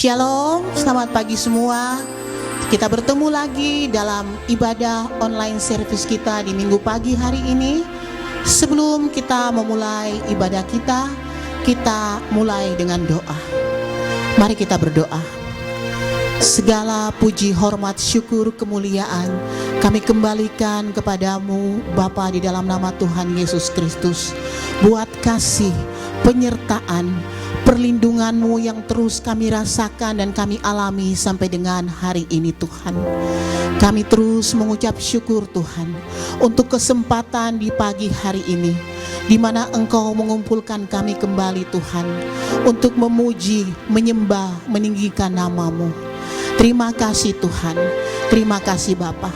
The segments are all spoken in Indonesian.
Shalom, selamat pagi semua. Kita bertemu lagi dalam ibadah online service kita di minggu pagi hari ini. Sebelum kita memulai ibadah kita mulai dengan doa. Mari kita berdoa. Segala puji, hormat, syukur, kemuliaan kami kembalikan kepadamu Bapa di dalam nama Tuhan Yesus Kristus. Buat kasih, penyertaan, perlindungan-Mu yang terus kami rasakan dan kami alami sampai dengan hari ini Tuhan. Kami terus mengucap syukur Tuhan untuk kesempatan di pagi hari ini, di mana Engkau mengumpulkan kami kembali Tuhan untuk memuji, menyembah, meninggikan nama-Mu. Terima kasih Tuhan, terima kasih Bapa.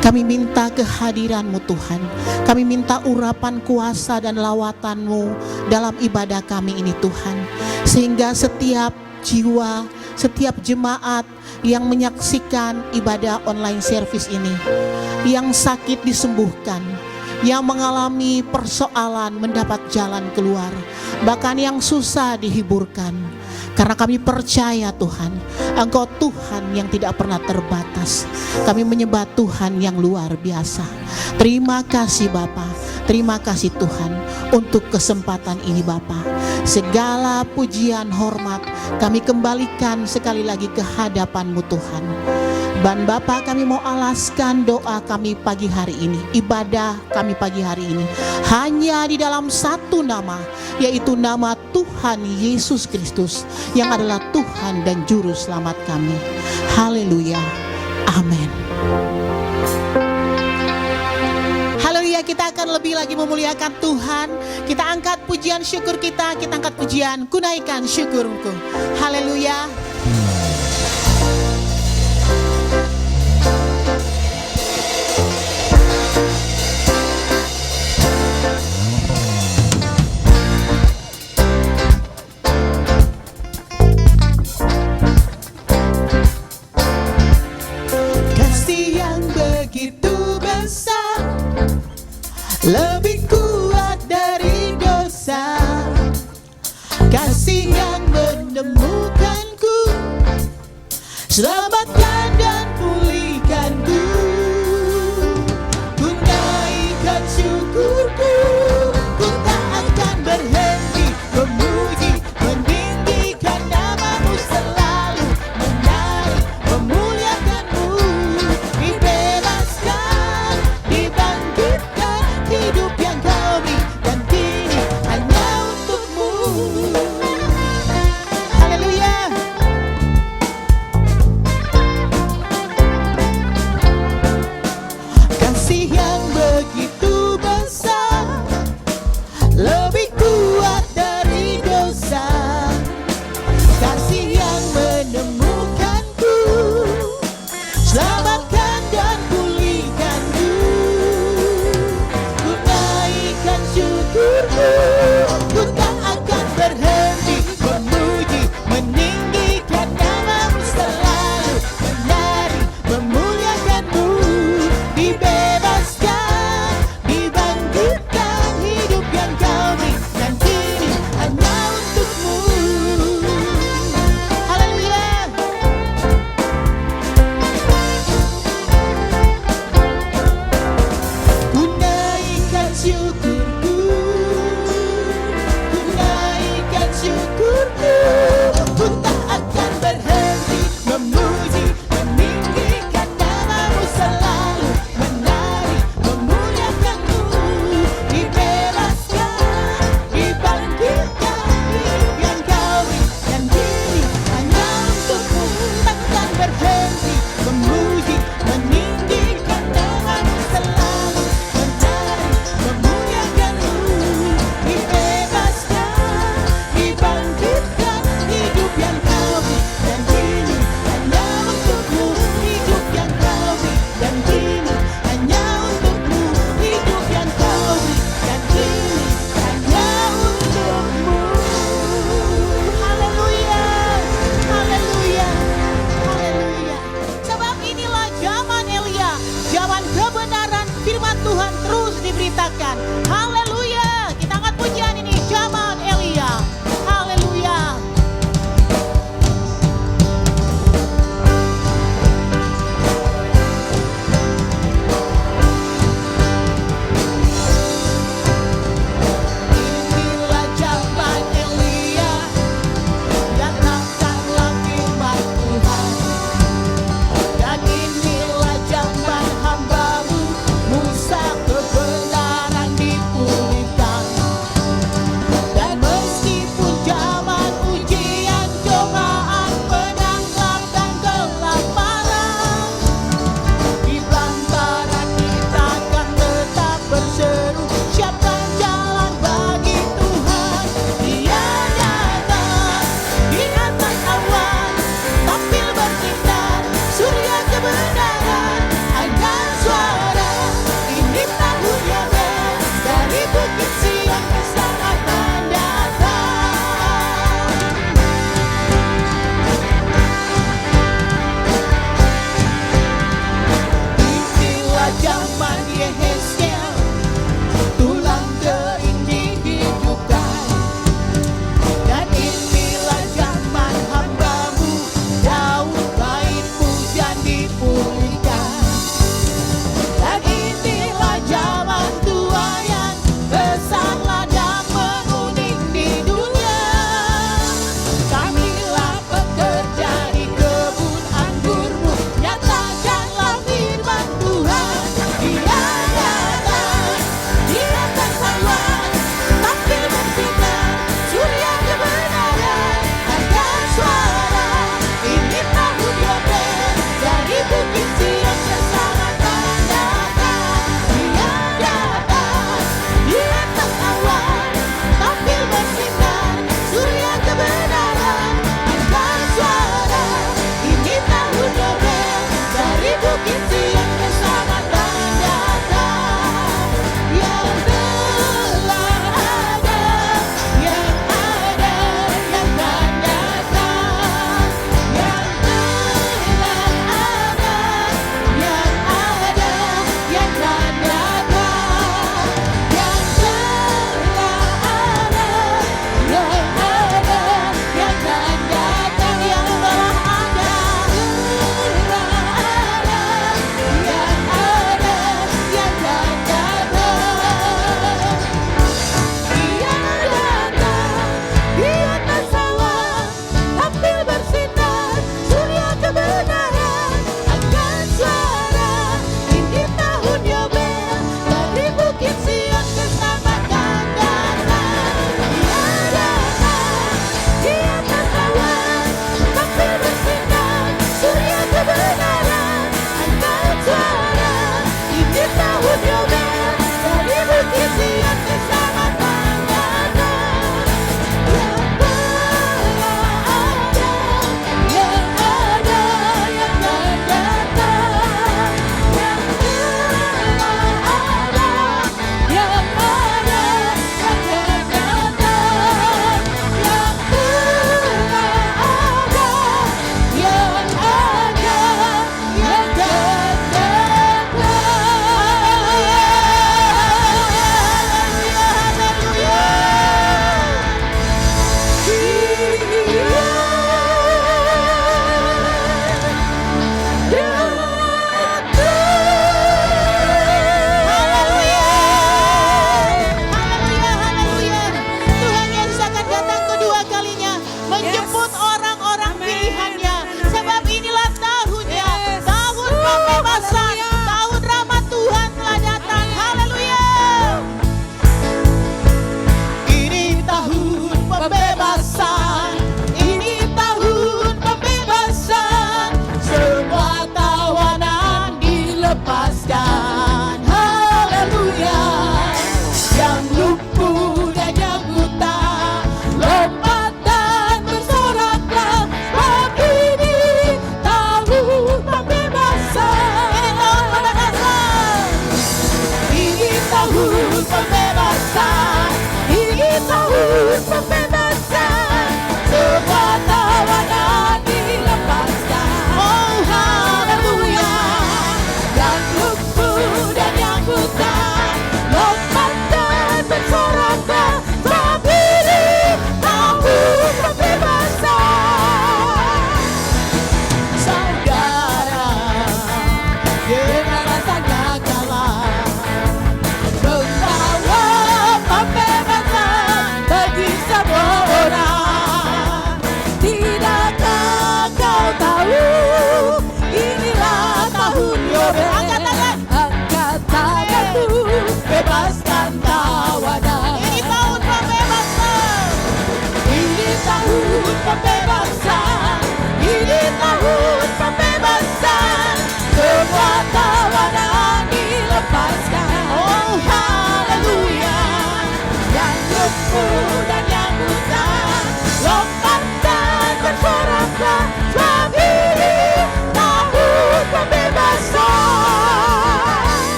Kami minta kehadiran-Mu Tuhan. Kami minta urapan kuasa dan lawatan-Mu dalam ibadah kami ini Tuhan. Sehingga setiap jiwa, setiap jemaat yang menyaksikan ibadah online service ini, yang sakit disembuhkan, yang mengalami persoalan mendapat jalan keluar, bahkan yang susah dihiburkan. Karena kami percaya Tuhan, Engkau Tuhan yang tidak pernah terbatas. Kami menyembah Tuhan yang luar biasa. Terima kasih Bapa, terima kasih Tuhan untuk kesempatan ini Bapa. Segala pujian, hormat kami kembalikan sekali lagi ke hadapan-Mu Tuhan. Dan Bapa, kami mau alaskan doa kami pagi hari ini, ibadah kami pagi hari ini hanya di dalam satu nama, yaitu nama Tuhan Yesus Kristus yang adalah Tuhan dan Juru Selamat kami. Haleluya, amin. Haleluya, kita akan lebih lagi memuliakan Tuhan. Kita angkat pujian syukur kita angkat pujian, kunaikan syukurku. Haleluya. Lebih kuat dari dosa, kasih yang menemukanku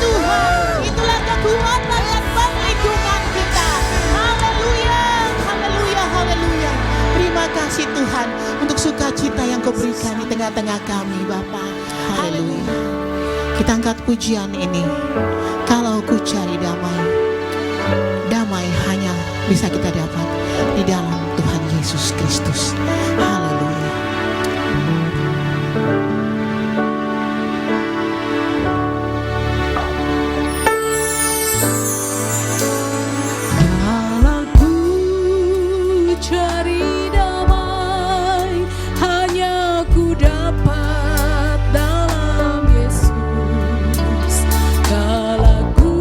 Tuhan, itulah kekuatan dan perlindungan kita. Haleluya, haleluya, haleluya. Terima kasih Tuhan untuk sukacita yang Kau berikan di tengah-tengah kami Bapa. Haleluya. Kita angkat pujian ini. Kalau ku cari damai, damai hanya bisa kita dapat di dalam Tuhan Yesus Kristus. Haleluya. Kalau ku cari damai, hanya ku dapat dalam Yesus. Kalau ku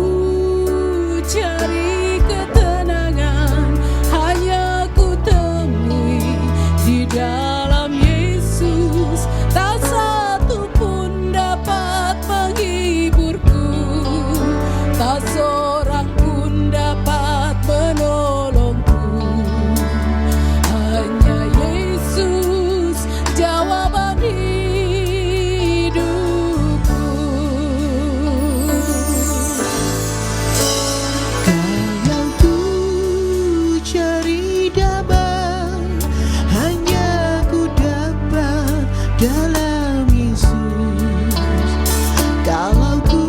cari ketenangan, hanya ku temui di dalam Yesus. Tak satu pun dapat menghiburku, tak seorang pun dapat menolongku. Hanya Yesus jawaban hidupku. Kalau ku cari damai, hanya ku dapat dalam Yesus. Kalau ku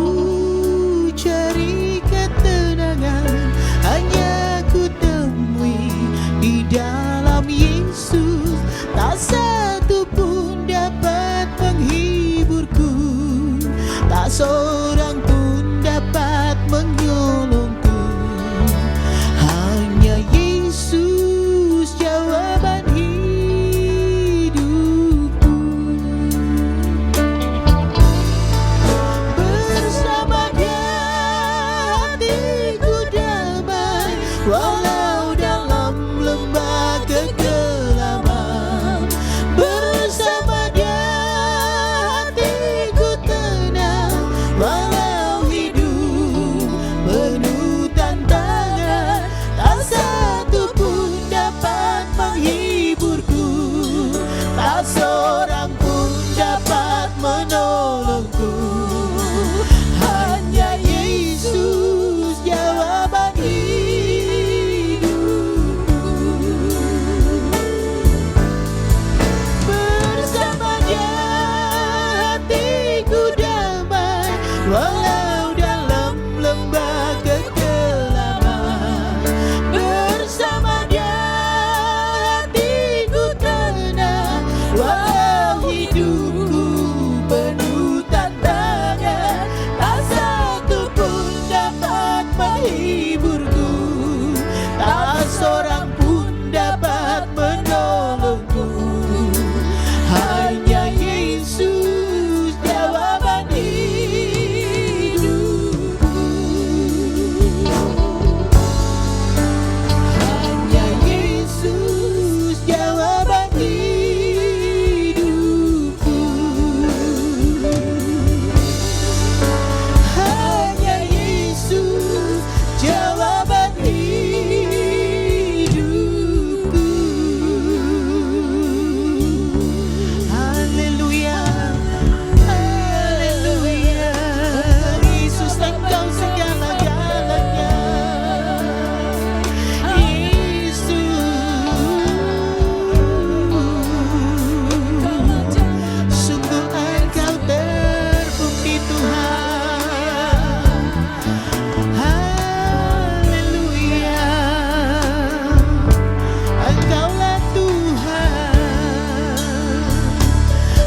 cari ketenangan, hanya ku temui di dalam Yesus. Tak satu pun dapat menghiburku, tak seorang pun dapat menolongku. Hanya Yesus jawaban hidupku. Bersama Dia hatiku damai, walau dalam lembah kegelapan. Bersama Dia hatiku tenang, walau hidup penuh tantangan. Tak satu pun dapat menghiburku, tak seorang pun dapat menolongku. Hanya Yesus jawaban hidupku. Bersama Dia hatiku damai, walau dalam lembah kegelapan. Bersama Dia hatiku tenang, walau hidupku penuh tantangan. Tak satu pun dapat menghiburku, tak seorang pun dapat menolongku. Hanya Yesus jawaban hidupku. Hanya Yesus jawaban hidupku. Hanya Yesus jawaban hidupku. Haleluya, haleluya. Yesus Engkau segala-galanya. Yesus, sungguh Engkau terbukti Tuhan. Haleluya, Engkaulah Tuhan,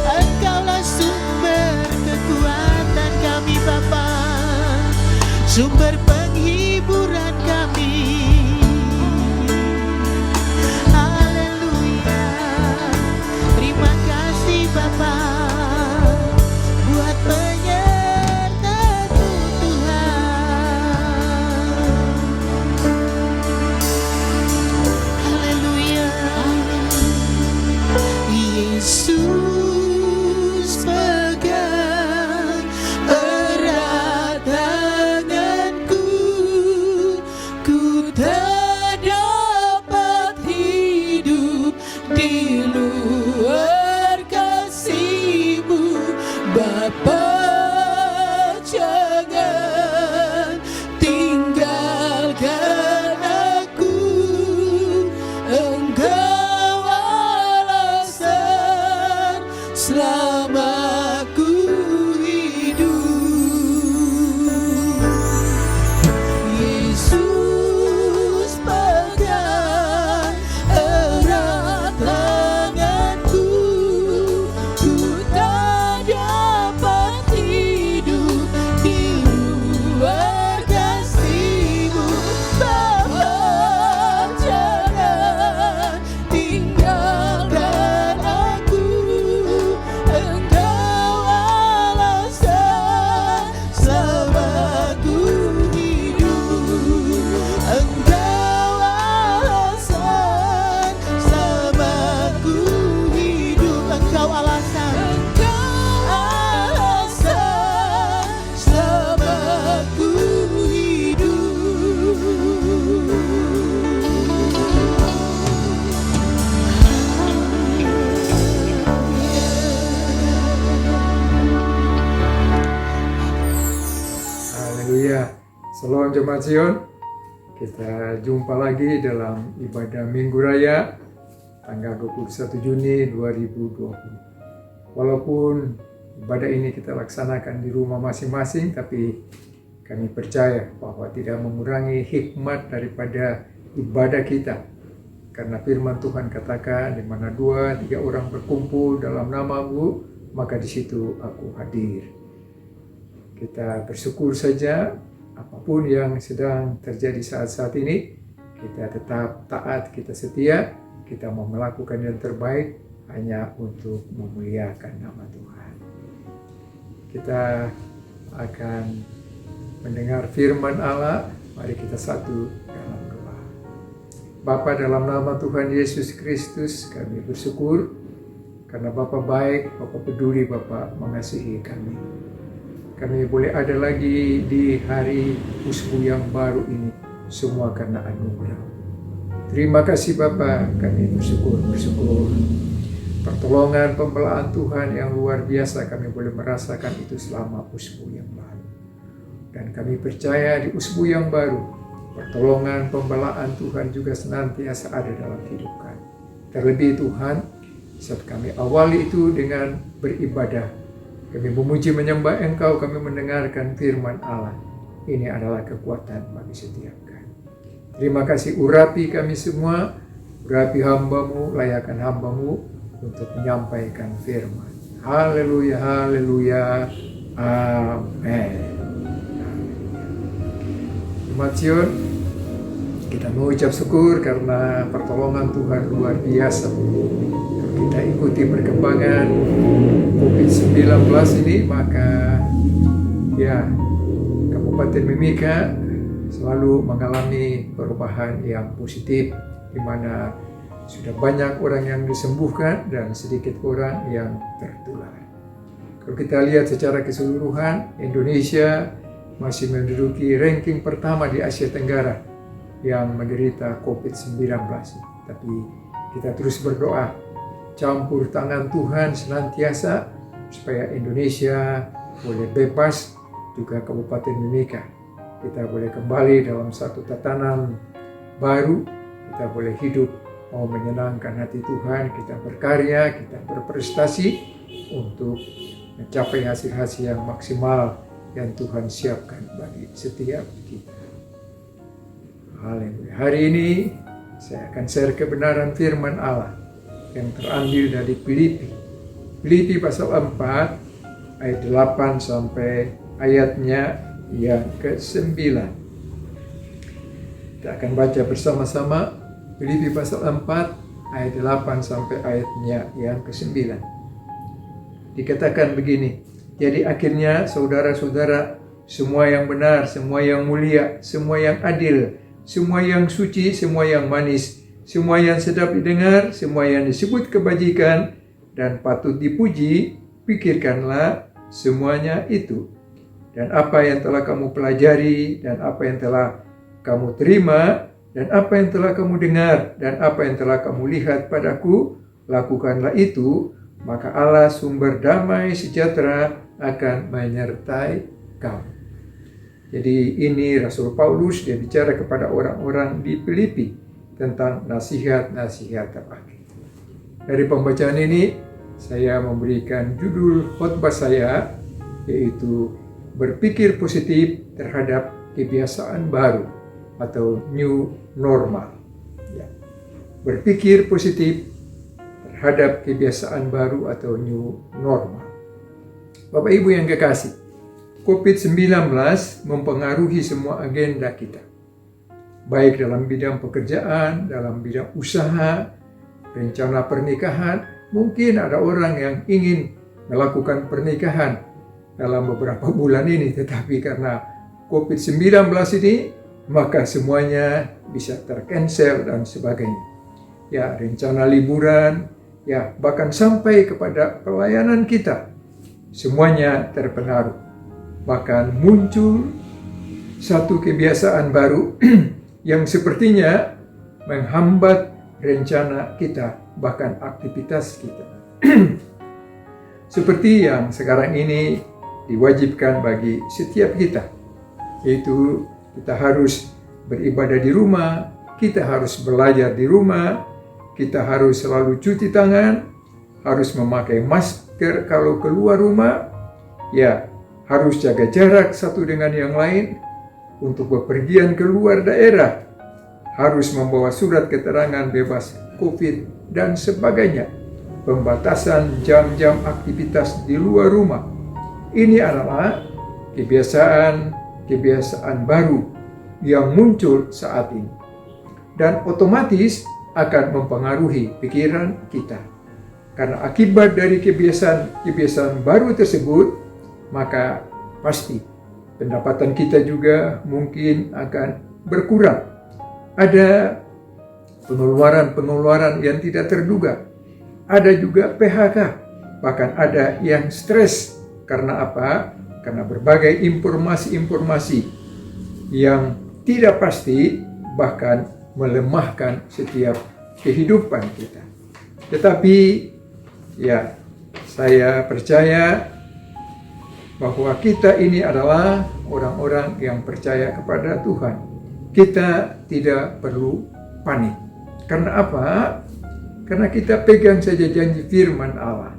Engkaulah sumber kekuatan kami Bapa, sumber penghiburan kami. Haleluya, terima kasih Bapa buat penyertaan Tuhan. Haleluya, Yesus pegang erat tanganku, ku tak dapat hidup di luar kasih Haleluya. Shalom Jemaat Zion. Kita jumpa lagi dalam ibadah Minggu Raya tanggal 21 Juni 2020. Walaupun ibadah ini kita laksanakan di rumah masing-masing, tapi kami percaya bahwa tidak mengurangi hikmat daripada ibadah kita. Karena firman Tuhan katakan, di mana 2-3 orang berkumpul dalam nama-Mu, maka di situ aku hadir. Kita bersyukur saja apapun yang sedang terjadi saat-saat ini, kita tetap taat, kita setia, kita mau melakukan yang terbaik hanya untuk memuliakan nama Tuhan. Kita akan mendengar firman Allah, mari kita satu dalam doa. Bapa, dalam nama Tuhan Yesus Kristus, kami bersyukur karena Bapa baik, Bapa peduli, Bapa mengasihi kami. Kami boleh ada lagi di hari usbu yang baru ini, semua karena anugerah. Terima kasih Bapa, kami bersyukur. Pertolongan pembelaan Tuhan yang luar biasa kami boleh merasakan itu selama usbu yang baru. Dan kami percaya di usbu yang baru, pertolongan pembelaan Tuhan juga senantiasa ada dalam hidup kami. Terlebih Tuhan, saat kami awali itu dengan beribadah, kami memuji menyembah Engkau, kami mendengarkan firman Allah. Ini adalah kekuatan bagi setiap kami. Terima kasih, urapi kami semua, urapi hamba-Mu, layakkan hamba-Mu untuk menyampaikan firman. Haleluya, haleluya, amin. Jemaat Zion, kita mengucap syukur karena pertolongan Tuhan luar biasa. Kita ikuti perkembangan COVID-19 ini, maka ya Kabupaten Mimika selalu mengalami perubahan yang positif, di mana sudah banyak orang yang disembuhkan dan sedikit orang yang tertular. Kalau kita lihat secara keseluruhan, Indonesia masih menduduki ranking pertama di Asia Tenggara yang menderita COVID-19. Tapi kita terus berdoa, campur tangan Tuhan senantiasa supaya Indonesia boleh bebas, juga Kabupaten Mimika. Kita boleh kembali dalam satu tatanan baru, kita boleh hidup mau menyenangkan hati Tuhan, kita berkarya, kita berprestasi untuk mencapai hasil-hasil yang maksimal yang Tuhan siapkan bagi setiap kita. Haleluya. Hari ini saya akan share kebenaran firman Allah yang terambil dari Filipi pasal 4 ayat 8 sampai ayatnya yang ke-9. Kita akan baca bersama-sama Filipi pasal 4 ayat 8 sampai ayatnya yang ke-9. Dikatakan begini, jadi akhirnya saudara-saudara, semua yang benar, semua yang mulia, semua yang adil, semua yang suci, semua yang manis, semua yang sedap didengar, semua yang disebut kebajikan dan patut dipuji, pikirkanlah semuanya itu. Dan apa yang telah kamu pelajari, dan apa yang telah kamu terima, dan apa yang telah kamu dengar, dan apa yang telah kamu lihat padaku, lakukanlah itu, maka Allah sumber damai sejahtera akan menyertai kamu. Jadi ini Rasul Paulus, dia bicara kepada orang-orang di Filipi tentang nasihat-nasihat terakhir. Dari pembacaan ini, saya memberikan judul khotbah saya, yaitu berpikir positif terhadap kebiasaan baru atau new normal. Ya. Berpikir positif terhadap kebiasaan baru atau new normal. Bapak Ibu yang kekasih, COVID-19 mempengaruhi semua agenda kita. Baik dalam bidang pekerjaan, dalam bidang usaha, rencana pernikahan. Mungkin ada orang yang ingin melakukan pernikahan dalam beberapa bulan ini, tetapi karena COVID-19 ini, maka semuanya bisa tercancel dan sebagainya. Ya, rencana liburan, ya bahkan sampai kepada pelayanan kita, semuanya terpengaruh. Bahkan muncul satu kebiasaan baru yang sepertinya menghambat rencana kita, bahkan aktivitas kita. Seperti yang sekarang ini diwajibkan bagi setiap kita, yaitu kita harus beribadah di rumah, kita harus belajar di rumah, kita harus selalu cuci tangan, harus memakai masker kalau keluar rumah, ya harus jaga jarak satu dengan yang lain. Untuk bepergian keluar daerah, harus membawa surat keterangan bebas COVID dan sebagainya. Pembatasan jam-jam aktivitas di luar rumah. Ini adalah kebiasaan baru yang muncul saat ini. Dan otomatis akan mempengaruhi pikiran kita. Karena akibat dari kebiasaan baru tersebut, maka pasti pendapatan kita juga mungkin akan berkurang. Ada pengeluaran yang tidak terduga. Ada juga PHK, bahkan ada yang stres. Karena apa? Karena berbagai informasi-informasi yang tidak pasti, bahkan melemahkan setiap kehidupan kita. Tetapi ya, saya percaya bahwa kita ini adalah orang-orang yang percaya kepada Tuhan. Kita tidak perlu panik. Karena apa? Karena kita pegang saja janji firman Allah.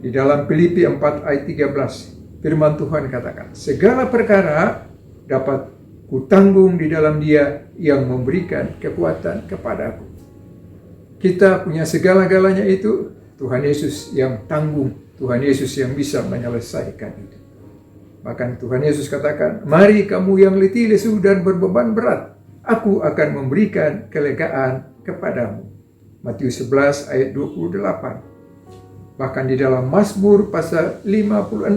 Di dalam Filipi 4 ayat 13, firman Tuhan katakan, segala perkara dapat kutanggung di dalam Dia yang memberikan kekuatan kepadaku. Kita punya segala-galanya itu Tuhan Yesus yang tanggung, Tuhan Yesus yang bisa menyelesaikan itu. Bahkan Tuhan Yesus katakan, mari kamu yang letih lesu dan berbeban berat, aku akan memberikan kelegaan kepadamu. Matius 11 ayat 28. Bahkan di dalam Mazmur pasal 56.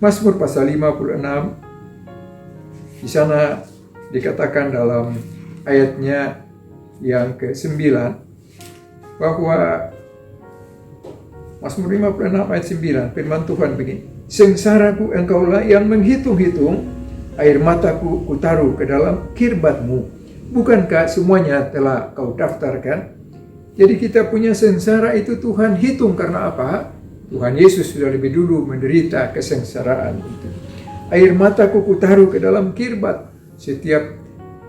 Mazmur pasal 56, di sana dikatakan dalam ayatnya yang ke-9 bahwa Mazmur 56 ayat 9, firman Tuhan begini, sengsaraku engkaulah yang menghitung-hitung, air mataku kutaruh ke dalam kirbatmu. Bukankah semuanya telah kau daftarkan? Jadi kita punya sengsara itu Tuhan hitung. Karena apa? Tuhan Yesus sudah lebih dulu menderita kesengsaraan itu. Air mataku kutaruh ke dalam kirbat. Setiap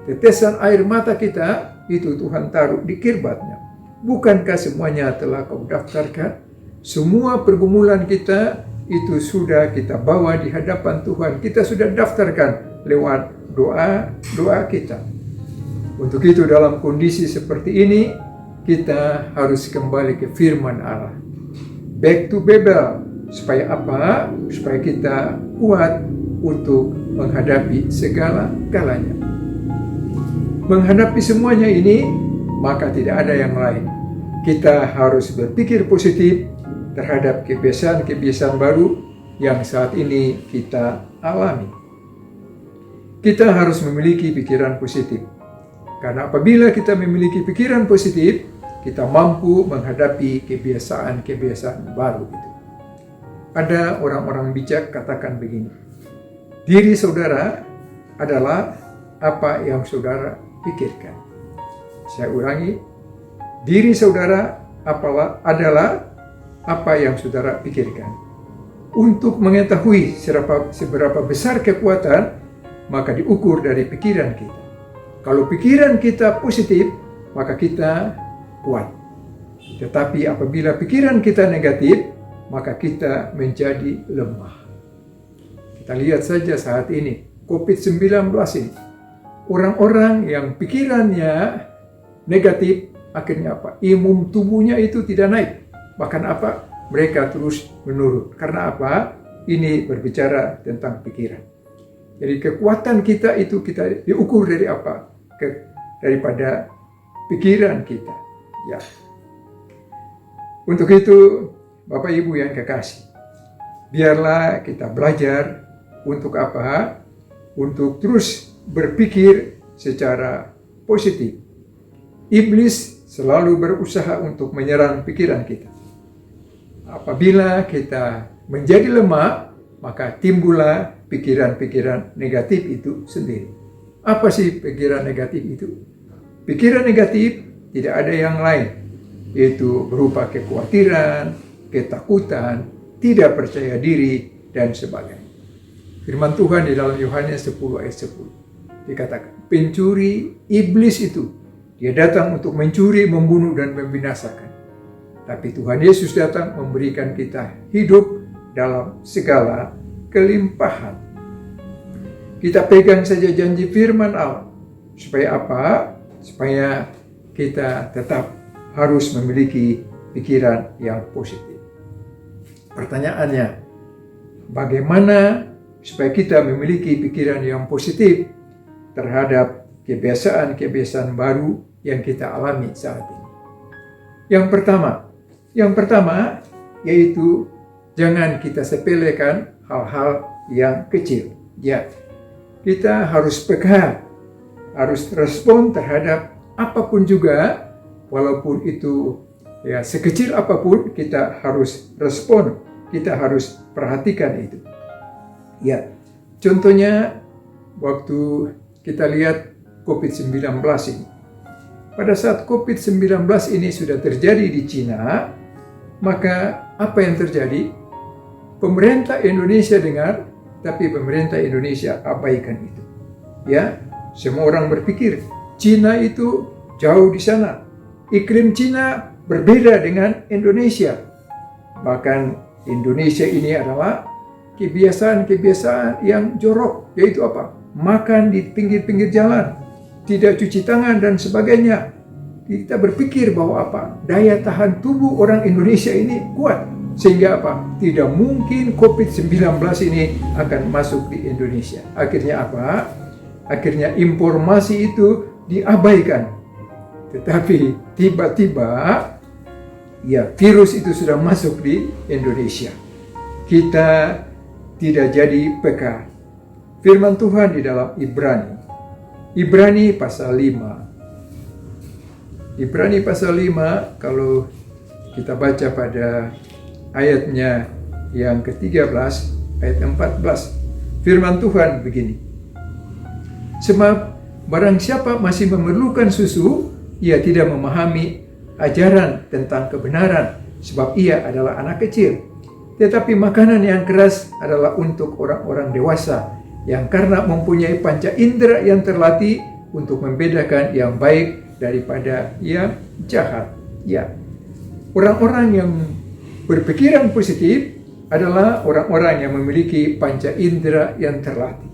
tetesan air mata kita itu Tuhan taruh di kirbatnya. Bukankah semuanya telah kau daftarkan? Semua pergumulan kita itu sudah kita bawa di hadapan Tuhan. Kita sudah daftarkan lewat doa kita. Untuk itu dalam kondisi seperti ini, kita harus kembali ke firman Allah. Back to Babel. Supaya apa? Supaya kita kuat untuk menghadapi segala-galanya. Menghadapi semuanya ini, maka tidak ada yang lain. Kita harus berpikir positif terhadap kebiasaan-kebiasaan baru yang saat ini kita alami. Kita harus memiliki pikiran positif. Karena apabila kita memiliki pikiran positif, kita mampu menghadapi kebiasaan-kebiasaan baru itu. Ada orang-orang bijak katakan begini, diri saudara adalah apa yang saudara pikirkan. Saya ulangi, diri saudara adalah apa yang saudara pikirkan. Untuk mengetahui seberapa besar kekuatan, maka diukur dari pikiran kita. Kalau pikiran kita positif, maka kita kuat. Tetapi apabila pikiran kita negatif, maka kita menjadi lemah. Kita lihat saja saat ini, COVID-19 ini. Orang-orang yang pikirannya negatif, akhirnya apa? Imun tubuhnya itu tidak naik. Bahkan apa? Mereka terus menurun. Karena apa? Ini berbicara tentang pikiran. Jadi kekuatan kita itu kita diukur dari apa? Daripada pikiran kita. Ya. Untuk itu, Bapak Ibu yang kekasih, biarlah kita belajar untuk apa? Untuk terus berpikir secara positif. Iblis selalu berusaha untuk menyerang pikiran kita. Apabila kita menjadi lemah, maka timbullah pikiran-pikiran negatif itu sendiri. Apa sih pikiran negatif itu? Pikiran negatif tidak ada yang lain, yaitu berupa kekhawatiran, ketakutan, tidak percaya diri, dan sebagainya. Firman Tuhan di dalam Yohanes 10 ayat 10 dikatakan, pencuri iblis itu, dia datang untuk mencuri, membunuh, dan membinasakan. Tapi Tuhan Yesus datang memberikan kita hidup dalam segala kelimpahan. Kita pegang saja janji firman Allah. Supaya apa? Supaya kita tetap harus memiliki pikiran yang positif. Pertanyaannya, bagaimana supaya kita memiliki pikiran yang positif terhadap kebiasaan-kebiasaan baru yang kita alami saat ini? Yang pertama yaitu jangan kita sepelekan hal-hal yang kecil. Ya, kita harus peka, harus respon terhadap apapun juga, walaupun itu ya sekecil apapun, kita harus respon, kita harus perhatikan itu. Ya, contohnya waktu kita lihat COVID-19 ini. Pada saat COVID-19 ini sudah terjadi di Cina, maka apa yang terjadi? Pemerintah Indonesia dengar, tapi pemerintah Indonesia abaikan itu. Ya, semua orang berpikir Cina itu jauh di sana. Iklim Cina berbeda dengan Indonesia. Bahkan Indonesia ini adalah kebiasaan-kebiasaan yang jorok, yaitu apa? Makan di pinggir-pinggir jalan, tidak cuci tangan dan sebagainya. Kita berpikir bahwa apa? Daya tahan tubuh orang Indonesia ini kuat. Sehingga apa? Tidak mungkin COVID-19 ini akan masuk di Indonesia. Akhirnya apa? Akhirnya informasi itu diabaikan. Tetapi tiba-tiba ya virus itu sudah masuk di Indonesia. Kita tidak jadi peka. Firman Tuhan di dalam Ibrani pasal 5. Ibrani pasal 5 kalau kita baca pada ayatnya yang ke-13, ayat 14. Firman Tuhan begini. Sebab barang siapa masih memerlukan susu, ia tidak memahami ajaran tentang kebenaran, sebab ia adalah anak kecil. Tetapi makanan yang keras adalah untuk orang-orang dewasa, yang karena mempunyai panca indera yang terlatih untuk membedakan yang baik daripada yang jahat. Ya, orang-orang yang berpikiran positif adalah orang-orang yang memiliki panca indera yang terlatih.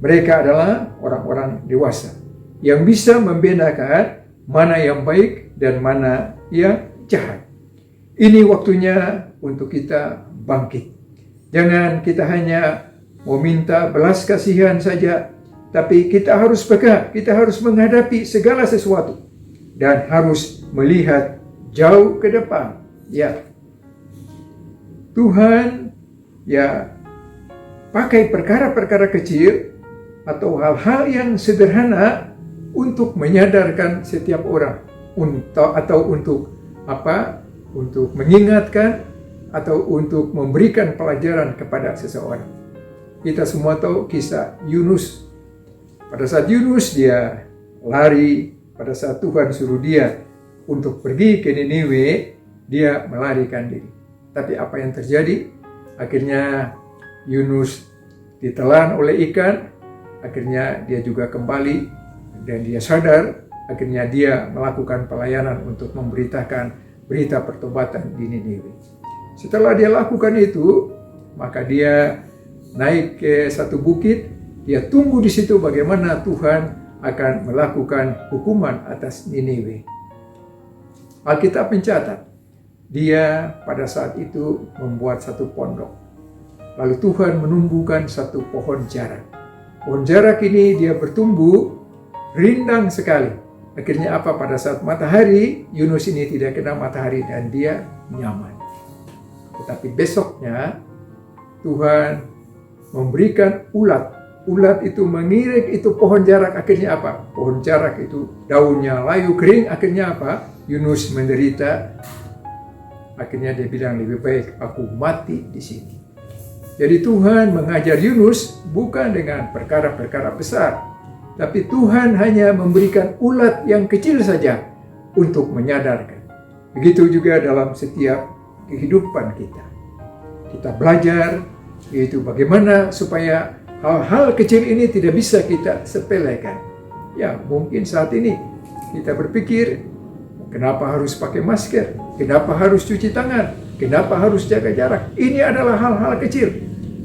Mereka adalah orang-orang dewasa yang bisa membedakan mana yang baik dan mana yang jahat. Ini waktunya untuk kita bangkit. Jangan kita hanya meminta belas kasihan saja, tapi kita harus peka, kita harus menghadapi segala sesuatu dan harus melihat jauh ke depan. Ya, Tuhan ya pakai perkara-perkara kecil atau hal-hal yang sederhana untuk menyadarkan setiap orang untuk mengingatkan atau untuk memberikan pelajaran kepada seseorang. Kita semua tahu kisah Yunus. Pada saat Yunus dia lari, pada saat Tuhan suruh dia untuk pergi ke Niniwe, dia melarikan diri. Tapi apa yang terjadi? Akhirnya Yunus ditelan oleh ikan, akhirnya dia juga kembali dan dia sadar, akhirnya dia melakukan pelayanan untuk memberitakan berita pertobatan di Niniwe. Setelah dia lakukan itu, maka dia naik ke satu bukit, dia tunggu di situ bagaimana Tuhan akan melakukan hukuman atas Niniwe. Alkitab mencatat, dia pada saat itu membuat satu pondok. Lalu Tuhan menumbuhkan satu pohon jarak. Pohon jarak ini dia bertumbuh rindang sekali. Akhirnya apa? Pada saat matahari, Yunus ini tidak kena matahari dan dia nyaman. Tetapi besoknya Tuhan memberikan ulat. Ulat itu mengirik itu pohon jarak. Akhirnya apa? Pohon jarak itu daunnya layu kering. Akhirnya apa? Yunus menderita. Akhirnya dia bilang, lebih baik aku mati di sini. Jadi Tuhan mengajar Yunus bukan dengan perkara-perkara besar, tapi Tuhan hanya memberikan ulat yang kecil saja untuk menyadarkan. Begitu juga dalam setiap kehidupan kita. Kita belajar yaitu bagaimana supaya hal-hal kecil ini tidak bisa kita sepelekan. Ya, mungkin saat ini kita berpikir, kenapa harus pakai masker? Kenapa harus cuci tangan? Kenapa harus jaga jarak? Ini adalah hal-hal kecil.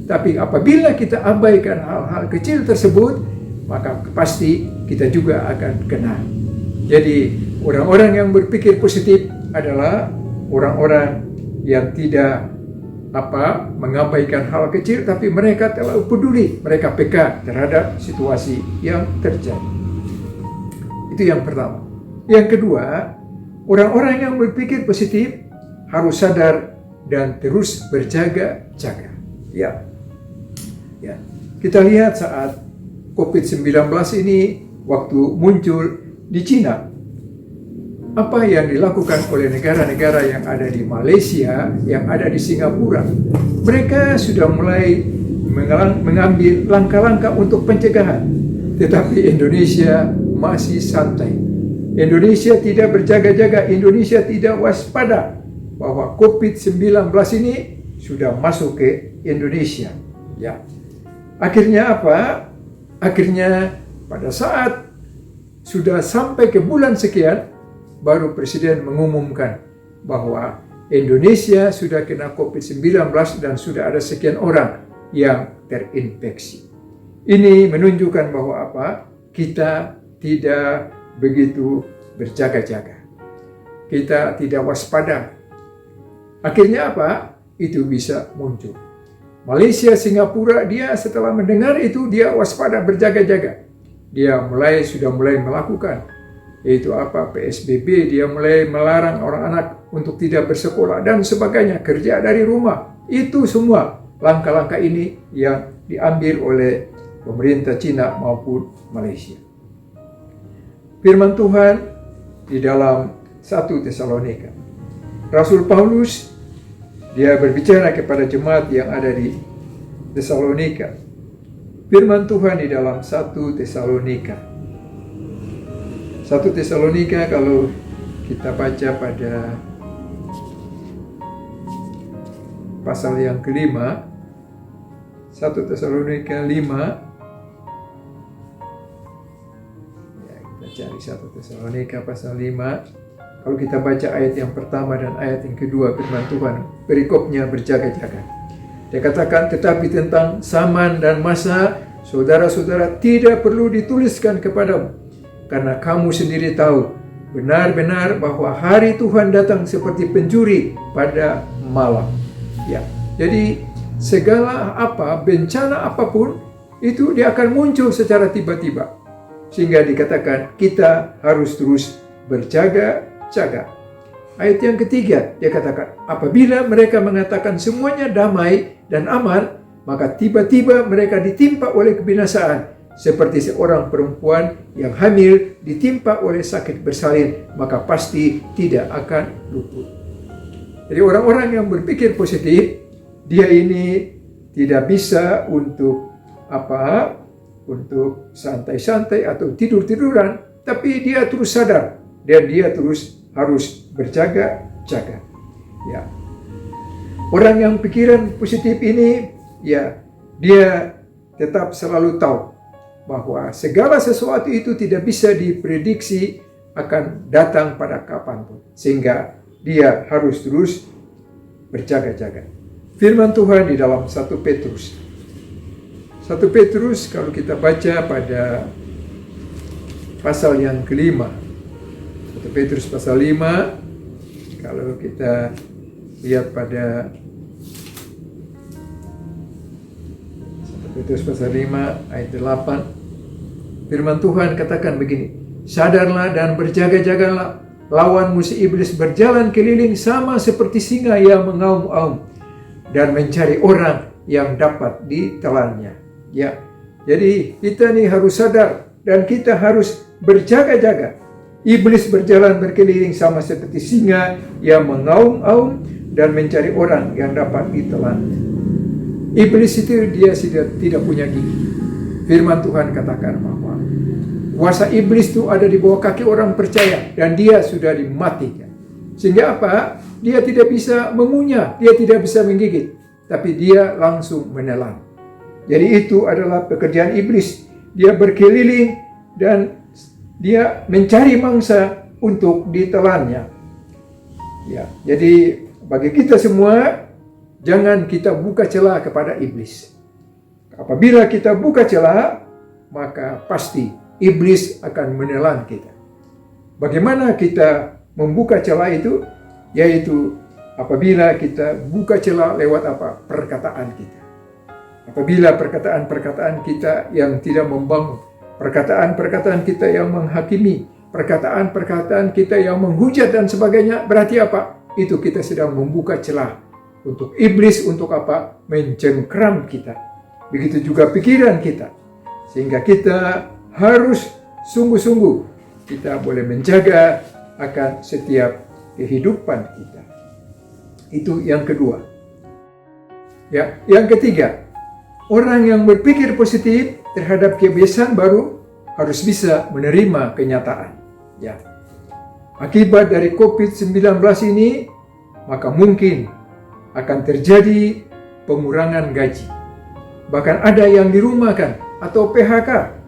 Tapi apabila kita abaikan hal-hal kecil tersebut, maka pasti kita juga akan kena. Jadi orang-orang yang berpikir positif adalah orang-orang yang tidak mengabaikan hal kecil, tapi mereka terlalu peduli, mereka peka terhadap situasi yang terjadi. Itu yang pertama. Yang kedua, orang-orang yang berpikir positif harus sadar dan terus berjaga-jaga. Ya. Kita lihat saat COVID-19 ini waktu muncul di Cina, apa yang dilakukan oleh negara-negara yang ada di Malaysia, yang ada di Singapura, mereka sudah mulai mengambil langkah-langkah untuk pencegahan. Tetapi Indonesia masih santai. Indonesia tidak berjaga-jaga, Indonesia tidak waspada bahwa COVID-19 ini sudah masuk ke Indonesia. Ya. Akhirnya apa? Akhirnya pada saat sudah sampai ke bulan sekian, baru Presiden mengumumkan bahwa Indonesia sudah kena COVID-19 dan sudah ada sekian orang yang terinfeksi. Ini menunjukkan bahwa kita tidak begitu berjaga-jaga. Kita tidak waspada. Akhirnya itu bisa muncul. Malaysia, Singapura, dia setelah mendengar itu, dia waspada, berjaga-jaga. Dia sudah mulai melakukan, yaitu PSBB, dia mulai melarang orang anak untuk tidak bersekolah dan sebagainya, kerja dari rumah. Itu semua langkah-langkah ini yang diambil oleh pemerintah Cina maupun Malaysia. Firman Tuhan di dalam 1 Tesalonika, Rasul Paulus dia berbicara kepada jemaat yang ada di Tesalonika. Firman Tuhan di dalam 1 Tesalonika. 1 Tesalonika kalau kita baca pada pasal yang kelima, 1 Tesalonika 5. Ya, kita cari 1 Tesalonika pasal 5. Kalau kita baca ayat yang pertama dan ayat yang kedua, firman Tuhan, perikopnya berjaga-jaga. Dia katakan, tetapi tentang zaman dan masa, saudara-saudara tidak perlu dituliskan kepadamu, karena kamu sendiri tahu benar-benar bahwa hari Tuhan datang seperti pencuri pada malam. Ya, jadi segala bencana apapun, itu dia akan muncul secara tiba-tiba. Sehingga dikatakan kita harus terus berjaga-jaga. Ayat yang ketiga, dia katakan, apabila mereka mengatakan semuanya damai dan aman, maka tiba-tiba mereka ditimpa oleh kebinasaan, seperti seorang perempuan yang hamil ditimpa oleh sakit bersalin, maka pasti tidak akan luput. Jadi orang-orang yang berpikir positif, dia ini tidak bisa untuk untuk santai-santai atau tidur-tiduran, tapi dia terus sadar dan dia terus harus berjaga-jaga. Ya. Orang yang pikiran positif ini, ya, dia tetap selalu tahu bahwa segala sesuatu itu tidak bisa diprediksi akan datang pada kapanpun, sehingga dia harus terus berjaga-jaga. Firman Tuhan di dalam 1 Petrus. 1 Petrus kalau kita baca pada pasal yang kelima. 1 Petrus pasal 5, kalau kita lihat pada 1 Petrus pasal 5 ayat 8, firman Tuhan katakan begini, sadarlah dan berjaga-jagalah, lawan musuh iblis berjalan keliling sama seperti singa yang mengaum-aum dan mencari orang yang dapat ditelannya. Ya, jadi kita nih harus sadar dan kita harus berjaga-jaga. Iblis berjalan berkeliling sama seperti singa yang mengaum-aum dan mencari orang yang dapat ditelan. Iblis itu dia tidak punya gigi. Firman Tuhan katakan bahwa kuasa iblis itu ada di bawah kaki orang percaya dan dia sudah dimatikan. Sehingga Dia tidak bisa mengunyah, dia tidak bisa menggigit. tapi dia langsung menelan. Jadi itu adalah pekerjaan iblis. Dia berkeliling dan dia mencari mangsa untuk ditelannya. Ya, jadi bagi kita semua, jangan kita buka celah kepada iblis. Apabila kita buka celah, maka pasti iblis akan menelan kita. Bagaimana kita membuka celah itu? Yaitu apabila kita buka celah lewat apa? Perkataan kita. Apabila perkataan-perkataan kita yang tidak membangun, perkataan-perkataan kita yang menghakimi, perkataan-perkataan kita yang menghujat dan sebagainya, berarti apa? Itu kita sedang membuka celah untuk iblis untuk apa? Mencengkram kita. Begitu juga pikiran kita. Sehingga kita harus sungguh-sungguh kita boleh menjaga akan setiap kehidupan kita. Itu yang kedua. Ya, yang ketiga, orang yang berpikir positif terhadap kebiasaan baru harus bisa menerima kenyataan. Ya. Akibat dari COVID-19 ini, maka mungkin akan terjadi pengurangan gaji. Bahkan ada yang dirumahkan atau PHK.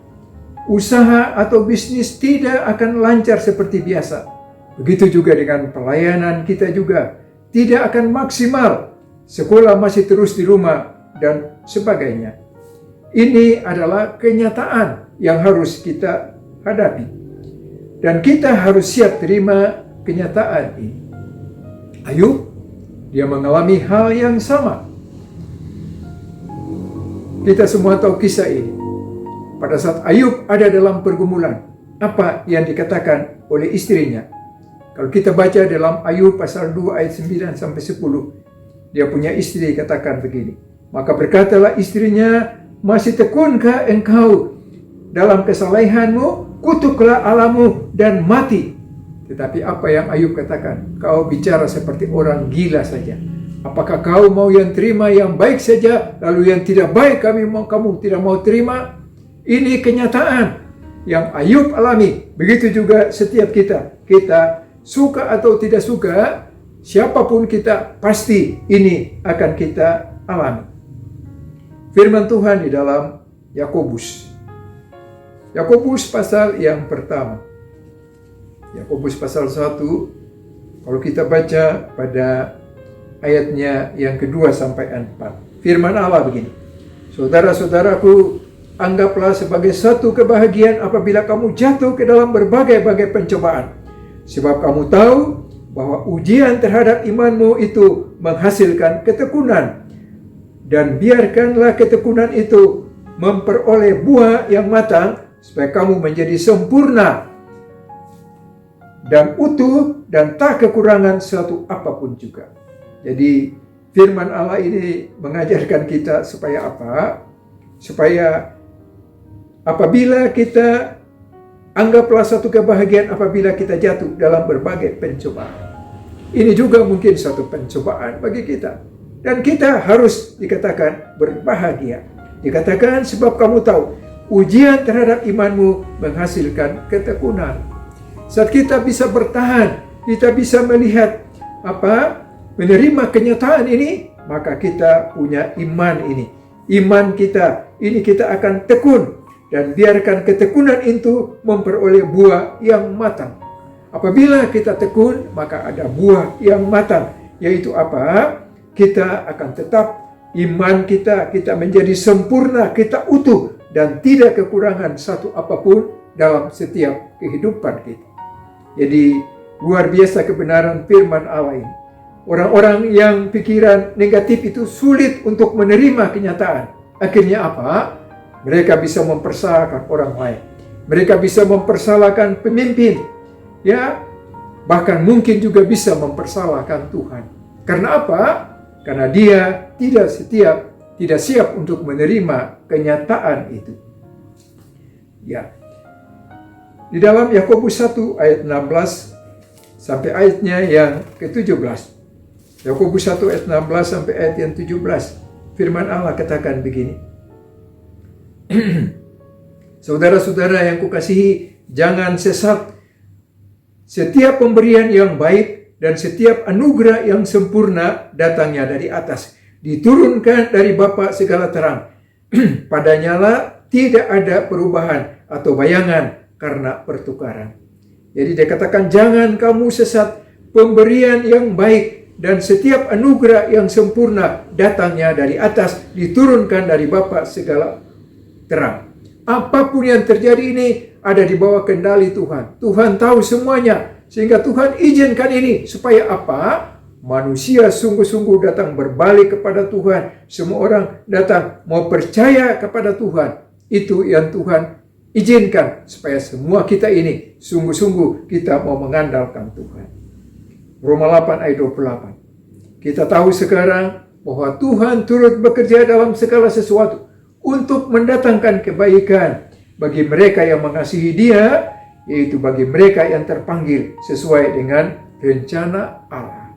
Usaha atau bisnis tidak akan lancar seperti biasa. Begitu juga dengan pelayanan kita juga tidak akan maksimal. Sekolah masih terus di rumah dan sebagainya. Ini adalah kenyataan yang harus kita hadapi. Dan kita harus siap terima kenyataan ini. Ayub, dia mengalami hal yang sama. Kita semua tahu kisah ini. Pada saat Ayub ada dalam pergumulan, apa yang dikatakan oleh istrinya? Kalau kita baca dalam Ayub pasal 2 ayat 9 sampai 10, dia punya istri katakan begini. Maka berkatalah istrinya, masih tekunkah engkau dalam kesalehanmu? Kutuklah Allahmu dan mati. Tetapi apa yang Ayub katakan? Kau bicara seperti orang gila saja. Apakah kau mau yang terima yang baik saja, lalu yang tidak baik kamu tidak mau terima? Ini kenyataan yang Ayub alami. Begitu juga setiap kita. Kita suka atau tidak suka, siapapun kita, pasti ini akan kita alami. Firman Tuhan di dalam Yakobus. Yakobus pasal yang pertama. Yakobus pasal 1, kalau kita baca pada ayatnya yang kedua sampai 4. Firman Allah begini. Saudara-saudaraku, anggaplah sebagai satu kebahagiaan apabila kamu jatuh ke dalam berbagai-bagai pencobaan. Sebab kamu tahu bahwa ujian terhadap imanmu itu menghasilkan ketekunan. Dan biarkanlah ketekunan itu memperoleh buah yang matang, supaya kamu menjadi sempurna dan utuh dan tak kekurangan suatu apapun juga. Jadi firman Allah ini mengajarkan kita supaya apa? Supaya apabila kita anggaplah satu kebahagiaan apabila kita jatuh dalam berbagai pencobaan. Ini juga mungkin satu pencobaan bagi kita. Dan kita harus dikatakan berbahagia. Dikatakan sebab kamu tahu ujian terhadap imanmu menghasilkan ketekunan. Saat kita bisa bertahan, kita bisa melihat menerima kenyataan ini, maka kita punya iman ini. Iman kita, ini kita akan tekun. Dan biarkan ketekunan itu memperoleh buah yang matang. Apabila kita tekun, maka ada buah yang matang. Yaitu apa? Kita akan tetap iman kita menjadi sempurna, kita utuh. Dan tidak kekurangan satu apapun dalam setiap kehidupan kita. Jadi luar biasa kebenaran firman Allah ini. Orang-orang yang pikiran negatif itu sulit untuk menerima kenyataan. Akhirnya apa? Mereka bisa mempersalahkan orang lain. Mereka bisa mempersalahkan pemimpin. Ya, bahkan mungkin juga bisa mempersalahkan Tuhan. Karena apa? Karena dia tidak siap untuk menerima kenyataan itu. Ya. Di dalam Yakobus 1 ayat 16 sampai ayatnya yang ke-17. Yakobus 1 ayat 16 sampai ayat yang 17. Firman Allah katakan begini. Saudara-saudara yang kukasihi, jangan sesat. Setiap pemberian yang baik dan setiap anugerah yang sempurna datangnya dari atas, diturunkan dari Bapa segala terang. Padanya lah tidak ada perubahan atau bayangan karena pertukaran. Jadi dia katakan, jangan kamu sesat, pemberian yang baik dan setiap anugerah yang sempurna datangnya dari atas, diturunkan dari Bapa segala terang. Apapun yang terjadi ini ada di bawah kendali Tuhan. Tuhan tahu semuanya, sehingga Tuhan izinkan ini supaya apa? Manusia sungguh-sungguh datang berbalik kepada Tuhan. Semua orang datang mau percaya kepada Tuhan. Itu yang Tuhan izinkan supaya semua kita ini sungguh-sungguh kita mau mengandalkan Tuhan. Roma 8 ayat 28. Kita tahu sekarang bahwa Tuhan turut bekerja dalam segala sesuatu untuk mendatangkan kebaikan bagi mereka yang mengasihi Dia, yaitu bagi mereka yang terpanggil sesuai dengan rencana Allah.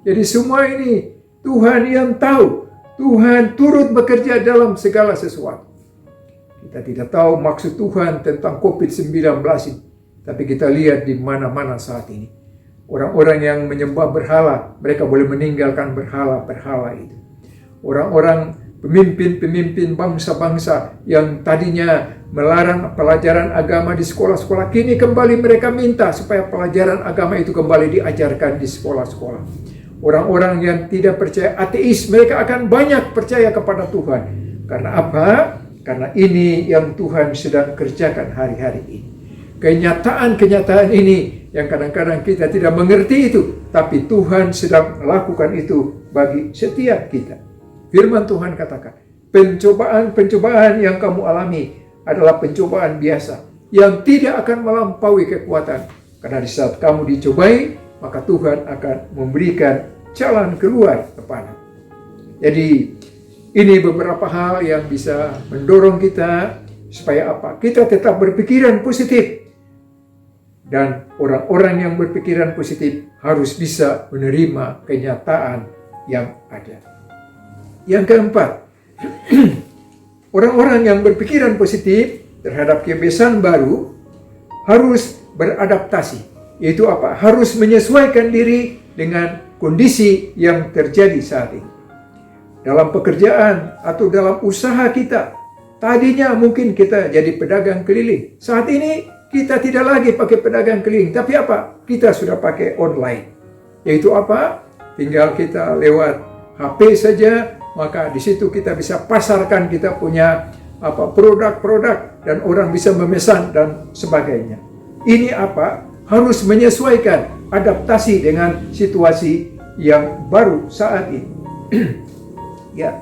Jadi semua ini Tuhan yang tahu. Tuhan turut bekerja dalam segala sesuatu. Kita tidak tahu maksud Tuhan tentang COVID-19 ini. Tapi kita lihat di mana-mana saat ini. Orang-orang yang menyembah berhala, mereka boleh meninggalkan berhala-berhala itu. Orang-orang pemimpin-pemimpin bangsa-bangsa yang tadinya melarang pelajaran agama di sekolah-sekolah, kini kembali mereka minta supaya pelajaran agama itu kembali diajarkan di sekolah-sekolah. Orang-orang yang tidak percaya, ateis, mereka akan banyak percaya kepada Tuhan. Karena apa? Karena ini yang Tuhan sedang kerjakan hari-hari ini. Kenyataan-kenyataan ini yang kadang-kadang kita tidak mengerti itu, tapi Tuhan sedang melakukan itu bagi setiap kita. Firman Tuhan katakan, pencobaan-pencobaan yang kamu alami adalah pencobaan biasa yang tidak akan melampaui kekuatan. Karena di saat kamu dicobai, maka Tuhan akan memberikan jalan keluar kepada. Jadi ini beberapa hal yang bisa mendorong kita supaya apa? Kita tetap berpikiran positif. Dan orang-orang yang berpikiran positif harus bisa menerima kenyataan yang ada. Yang keempat, orang-orang yang berpikiran positif terhadap kebiasaan baru harus beradaptasi. Yaitu apa? Harus menyesuaikan diri dengan kondisi yang terjadi saat ini. Dalam pekerjaan atau dalam usaha kita, tadinya mungkin kita jadi pedagang keliling. Saat ini kita tidak lagi pakai pedagang keliling, tapi apa? Kita sudah pakai online. Yaitu apa? Tinggal kita lewat HP saja, maka di situ kita bisa pasarkan kita punya produk-produk dan orang bisa memesan dan sebagainya. Ini apa? Harus menyesuaikan, adaptasi dengan situasi yang baru saat ini. Ya.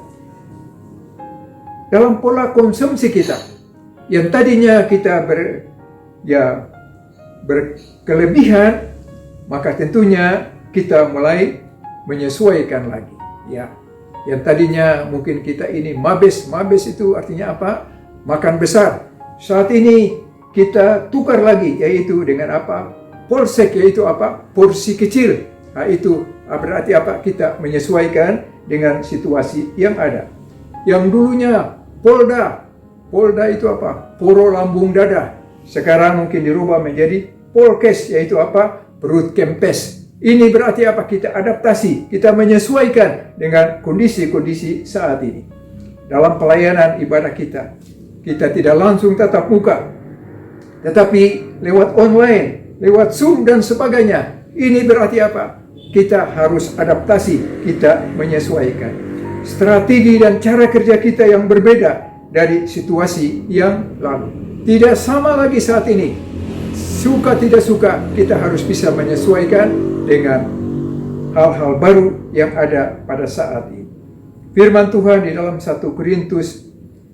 Dalam pola konsumsi kita, yang tadinya kita berkelebihan, maka tentunya kita mulai menyesuaikan lagi. Ya, yang tadinya mungkin kita ini mabes itu artinya apa? Makan besar. Saat ini kita tukar lagi, yaitu dengan apa? Polsek, yaitu apa? Porsi kecil. Nah, itu berarti apa? Kita menyesuaikan dengan situasi yang ada. Yang dulunya Polda itu apa? Poro lambung dada. Sekarang mungkin dirubah menjadi Polkes, yaitu apa? Perut kempes. Ini berarti apa? Kita adaptasi, kita menyesuaikan dengan kondisi-kondisi saat ini. Dalam pelayanan ibadah kita tidak langsung tatap muka, tetapi lewat online, lewat Zoom dan sebagainya. Ini berarti apa? Kita harus adaptasi, kita menyesuaikan. Strategi dan cara kerja kita yang berbeda dari situasi yang lalu. Tidak sama lagi saat ini. Suka tidak suka, kita harus bisa menyesuaikan dengan hal-hal baru yang ada pada saat ini. Firman Tuhan di dalam 1 Korintus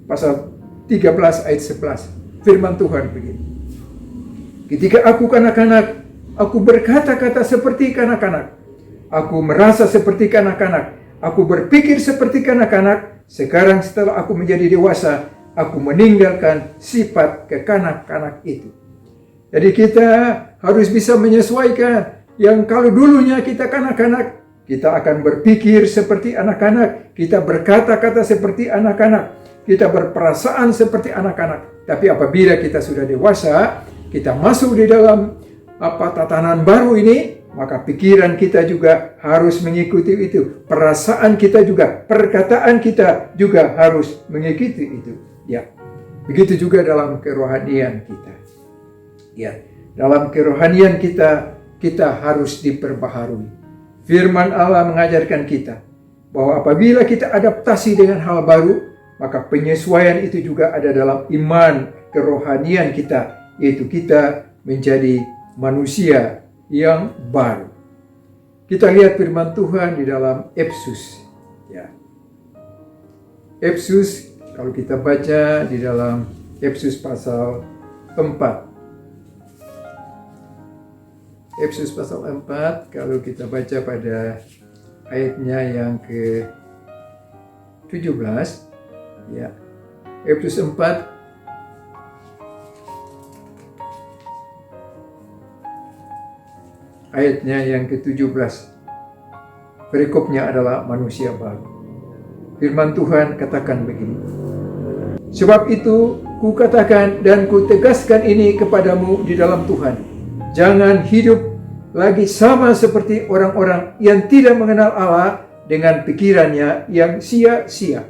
pasal 13 ayat 11. Firman Tuhan begini. Ketika aku kanak-kanak, aku berkata-kata seperti kanak-kanak. Aku merasa seperti kanak-kanak. Aku berpikir seperti kanak-kanak. Sekarang setelah aku menjadi dewasa, aku meninggalkan sifat kekanak-kanak itu. Jadi kita harus bisa menyesuaikan. Yang kalau dulunya kita kanak-kanak, kita akan berpikir seperti anak-anak. Kita berkata-kata seperti anak-anak. Kita berperasaan seperti anak-anak. Tapi apabila kita sudah dewasa, kita masuk di dalam tatanan baru ini, maka pikiran kita juga harus mengikuti itu. Perasaan kita juga, perkataan kita juga harus mengikuti itu. Ya, begitu juga dalam kerohanian kita. Ya, dalam kerohanian kita harus diperbaharui. Firman Allah mengajarkan kita bahwa apabila kita adaptasi dengan hal baru, maka penyesuaian itu juga ada dalam iman kerohanian kita, yaitu kita menjadi manusia yang baru. Kita lihat firman Tuhan di dalam Efesus. Ya. Efesus, kalau kita baca di dalam Efesus pasal 4. Efesus pasal 4, kalau kita baca pada ayatnya yang ke-17, ya. Efesus 4 ayatnya yang ke-17. Perikopnya adalah manusia baru. Firman Tuhan katakan begini. Sebab itu kukatakan dan kutegaskan ini kepadamu di dalam Tuhan. Jangan hidup lagi sama seperti orang-orang yang tidak mengenal Allah dengan pikirannya yang sia-sia.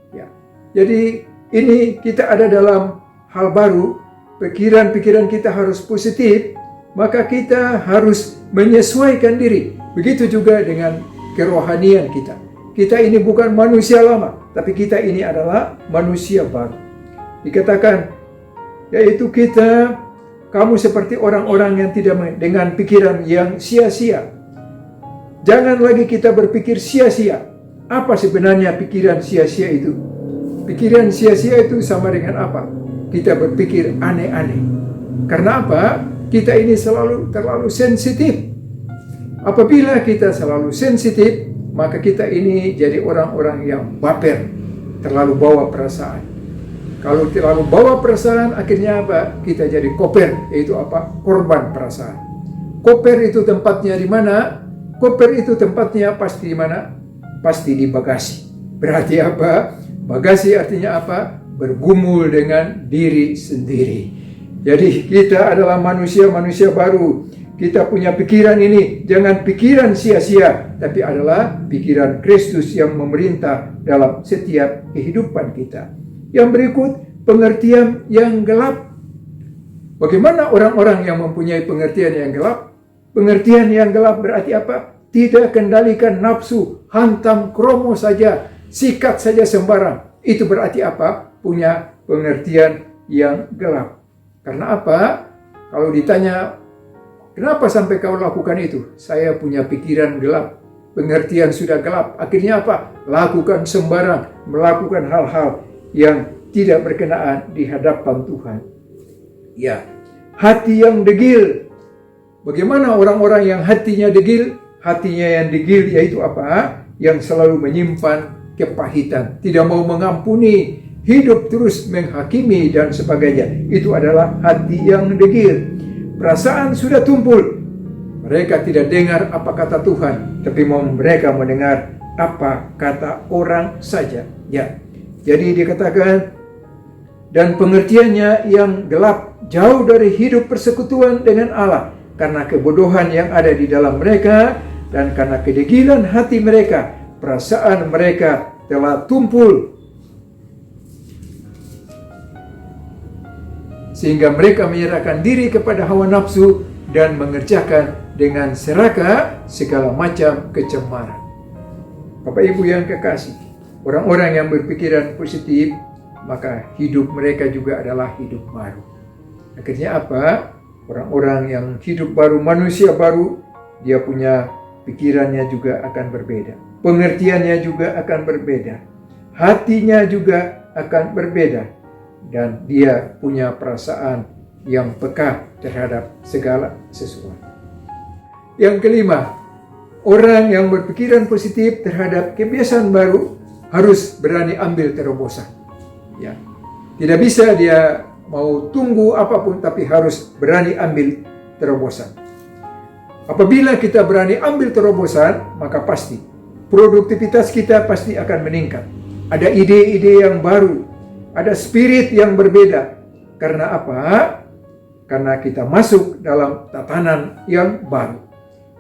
Ya. Jadi ini kita ada dalam hal baru. Pikiran-pikiran kita harus positif. Maka kita harus menyesuaikan diri. Begitu juga dengan kerohanian kita. Kita ini bukan manusia lama, tapi kita ini adalah manusia baru. Dikatakan, yaitu kamu seperti orang-orang yang tidak dengan pikiran yang sia-sia. Jangan lagi kita berpikir sia-sia. Apa sebenarnya pikiran sia-sia itu? Pikiran sia-sia itu sama dengan apa? Kita berpikir aneh-aneh. Karena apa? Kita ini terlalu sensitif. Apabila kita selalu sensitif, maka kita ini jadi orang-orang yang baper, terlalu bawa perasaan. Kalau terlalu bawa perasaan, akhirnya apa? Kita jadi koper, yaitu apa? Korban perasaan. Koper itu tempatnya di mana? Koper itu tempatnya pasti di mana? Pasti di bagasi. Berarti apa? Bagasi artinya apa? Bergumul dengan diri sendiri. Jadi kita adalah manusia-manusia baru. Kita punya pikiran ini, jangan pikiran sia-sia, tapi adalah pikiran Kristus yang memerintah dalam setiap kehidupan kita. Yang berikut, pengertian yang gelap. Bagaimana orang-orang yang mempunyai pengertian yang gelap? Pengertian yang gelap berarti apa? Tidak kendalikan nafsu, hantam kromo saja, sikat saja sembarang. Itu berarti apa? Punya pengertian yang gelap. Karena apa? Kalau ditanya, kenapa sampai kau lakukan itu? Saya punya pikiran gelap, pengertian sudah gelap. Akhirnya apa? Lakukan sembarang, melakukan hal-hal yang tidak berkenaan di hadapan Tuhan. Ya, hati yang degil. Bagaimana orang-orang yang hatinya degil? Hatinya yang degil yaitu apa? Yang selalu menyimpan kepahitan, tidak mau mengampuni, hidup terus menghakimi dan sebagainya. Itu adalah hati yang degil. Perasaan sudah tumpul. Mereka tidak dengar apa kata Tuhan, tapi mereka mendengar apa kata orang saja. Ya. Jadi dikatakan, dan pengertiannya yang gelap, jauh dari hidup persekutuan dengan Allah, karena kebodohan yang ada di dalam mereka, dan karena kedegilan hati mereka, perasaan mereka telah tumpul, sehingga mereka menyerahkan diri kepada hawa nafsu dan mengerjakan dengan serakah segala macam kecemaran. Bapak Ibu yang kekasih, orang-orang yang berpikiran positif, maka hidup mereka juga adalah hidup baru. Akhirnya apa? Orang-orang yang hidup baru, manusia baru, dia punya pikirannya juga akan berbeda. Pengertiannya juga akan berbeda. Hatinya juga akan berbeda. Dan dia punya perasaan yang peka terhadap segala sesuatu. Yang kelima, orang yang berpikiran positif terhadap kebiasaan baru harus berani ambil terobosan. Ya. Tidak bisa dia mau tunggu apapun, tapi harus berani ambil terobosan. Apabila kita berani ambil terobosan, maka pasti produktivitas kita pasti akan meningkat. Ada ide-ide yang baru, ada spirit yang berbeda. Karena apa? Karena kita masuk dalam tatanan yang baru.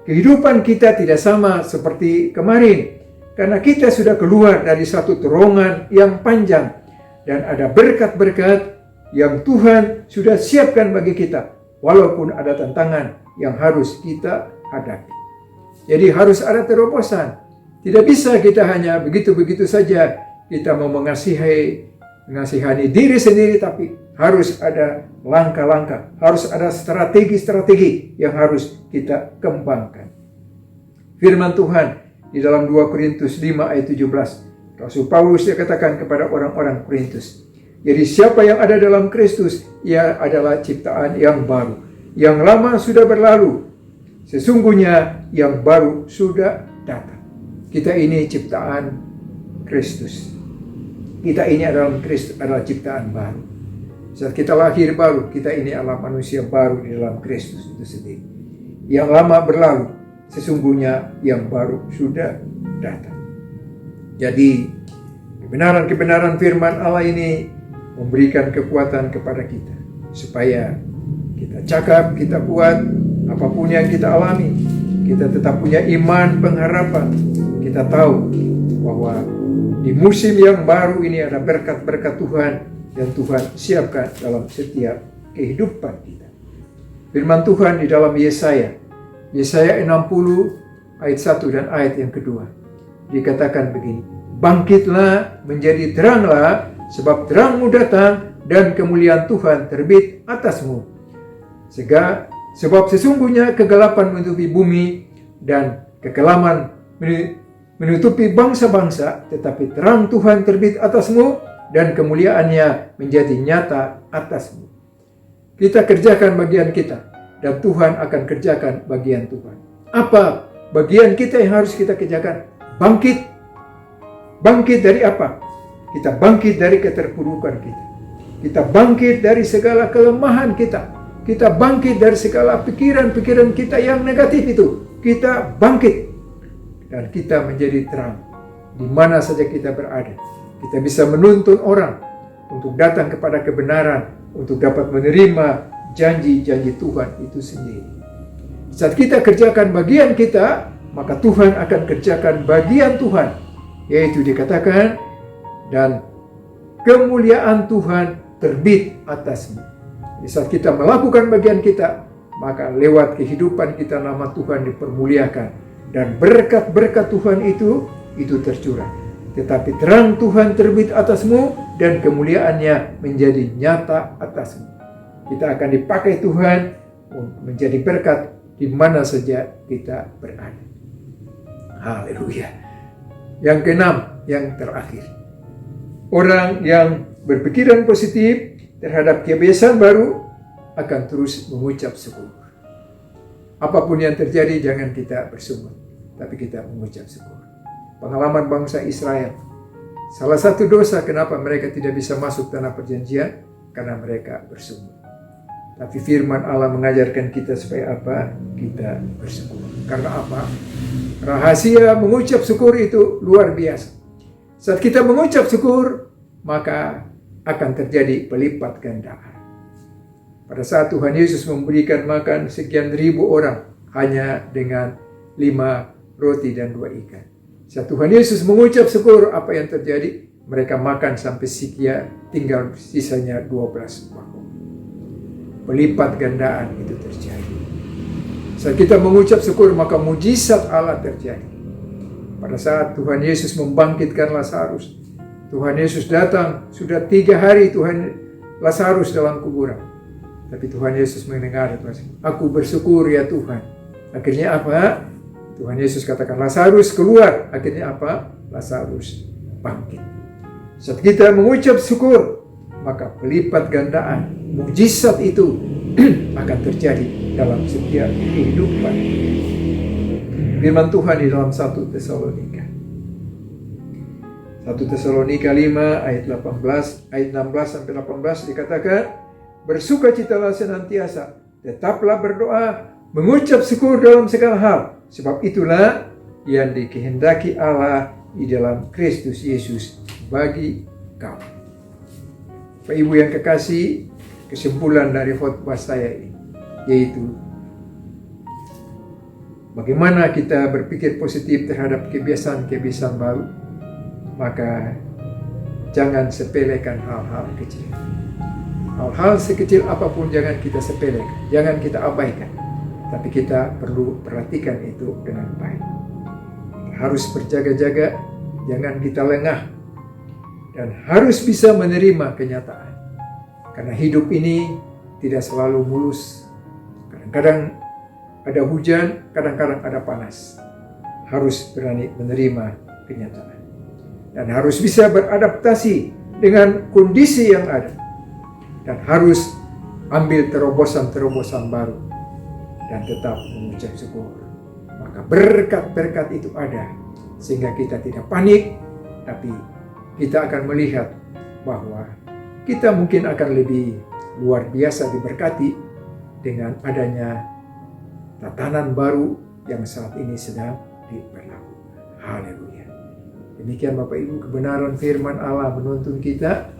kehidupan kita tidak sama seperti kemarin. Karena kita sudah keluar dari satu terowongan yang panjang. Dan ada berkat-berkat yang Tuhan sudah siapkan bagi kita. Walaupun ada tantangan yang harus kita hadapi. Jadi harus ada terobosan. Tidak bisa kita hanya begitu-begitu saja. Kita mau mengasihani diri sendiri, tapi harus ada langkah-langkah. Harus ada strategi-strategi yang harus kita kembangkan. Firman Tuhan di dalam 2 Korintus 5 ayat 17. Rasul Paulus dia katakan kepada orang-orang Korintus. Jadi siapa yang ada dalam Kristus, ia adalah ciptaan yang baru. Yang lama sudah berlalu. Sesungguhnya yang baru sudah datang. Kita ini ciptaan Kristus. Kita ini adalah ciptaan baru. Saat kita lahir baru, kita ini adalah manusia baru di dalam Kristus itu sendiri. Yang lama berlalu, sesungguhnya yang baru sudah datang. Jadi kebenaran-kebenaran firman Allah ini memberikan kekuatan kepada kita. Supaya kita cakap, kita kuat, apapun yang kita alami. Kita tetap punya iman, pengharapan. Kita tahu bahwa di musim yang baru ini ada berkat-berkat Tuhan yang Tuhan siapkan dalam setiap kehidupan kita. Firman Tuhan di dalam Yesaya 60 ayat 1 dan ayat yang kedua. Dikatakan begini, bangkitlah menjadi teranglah, sebab terangmu datang dan kemuliaan Tuhan terbit atasmu. Sebab sesungguhnya kegelapan menutupi bumi dan kekelaman menutupi bangsa-bangsa, tetapi terang Tuhan terbit atasmu dan kemuliaannya menjadi nyata atasmu. Kita kerjakan bagian kita dan Tuhan akan kerjakan bagian Tuhan. Apa bagian kita yang harus kita kerjakan? Bangkit. Bangkit dari apa? Kita bangkit dari keterpurukan kita. Kita bangkit dari segala kelemahan kita. Kita bangkit dari segala pikiran-pikiran kita yang negatif itu. Kita bangkit. Dan kita menjadi terang. Di mana saja kita berada. Kita bisa menuntun orang untuk datang kepada kebenaran. Untuk dapat menerima janji-janji Tuhan itu sendiri. Saat kita kerjakan bagian kita, maka Tuhan akan kerjakan bagian Tuhan, yaitu dikatakan, dan kemuliaan Tuhan terbit atasmu. Di saat kita melakukan bagian kita, maka lewat kehidupan kita nama Tuhan dipermuliakan, dan berkat-berkat Tuhan itu tercurah. Tetapi terang Tuhan terbit atasmu, dan kemuliaannya menjadi nyata atasmu. Kita akan dipakai Tuhan menjadi berkat di mana saja kita berada. Haleluya. Yang keenam, yang terakhir. Orang yang berpikiran positif terhadap kebiasaan baru akan terus mengucap syukur. Apapun yang terjadi jangan kita bersungut, tapi kita mengucap syukur. Pengalaman bangsa Israel. Salah satu dosa kenapa mereka tidak bisa masuk tanah perjanjian, karena mereka bersungut. Tapi firman Allah mengajarkan kita supaya apa? Kita bersyukur. Karena apa? Rahasia mengucap syukur itu luar biasa. Saat kita mengucap syukur, maka akan terjadi pelipat gandaan. Pada saat Tuhan Yesus memberikan makan sekian ribu orang hanya dengan 5 roti dan 2 ikan. Saat Tuhan Yesus mengucap syukur, apa yang terjadi? Mereka makan sampai tinggal sisanya 12 mangkok. Pelipat gandaan itu terjadi. Saat kita mengucap syukur, maka mujizat Allah terjadi. Pada saat Tuhan Yesus membangkitkan Lazarus, Tuhan Yesus datang, sudah 3 hari Tuhan Lazarus dalam kuburan. Tapi Tuhan Yesus mendengar, aku bersyukur ya Tuhan. Akhirnya apa? Tuhan Yesus katakan, Lazarus keluar. Akhirnya apa? Lazarus bangkit. Saat kita mengucap syukur, maka pelipat gandaan, mujizat itu akan terjadi dalam setiap kehidupan. Firman Tuhan di dalam 1 Tesalonika 5 ayat 18, ayat 16 sampai 18 dikatakan, bersukacitalah senantiasa, tetaplah berdoa, mengucap syukur dalam segala hal, sebab itulah yang dikehendaki Allah di dalam Kristus Yesus bagi kamu. Bapak Ibu yang kekasih, kesimpulan dari khotbah saya ini yaitu Bagaimana kita berpikir positif terhadap kebiasaan-kebiasaan baru? Maka jangan sepelekan hal-hal kecil. Hal-hal sekecil apapun jangan kita sepelekan, jangan kita abaikan. Tapi kita perlu perhatikan itu dengan baik. Harus berjaga-jaga, jangan kita lengah. Dan harus bisa menerima kenyataan. Karena hidup ini tidak selalu mulus. Kadang-kadang ada hujan, kadang-kadang ada panas. Harus berani menerima kenyataan. Dan harus bisa beradaptasi dengan kondisi yang ada. Dan harus ambil terobosan-terobosan baru. Dan tetap mengucap syukur. Maka berkat-berkat itu ada. Sehingga kita tidak panik. Tapi kita akan melihat bahwa kita mungkin akan lebih luar biasa diberkati dengan adanya tatanan baru yang saat ini sedang diberlakukan. Haleluya. Demikian Bapak Ibu, kebenaran firman Allah menuntun kita.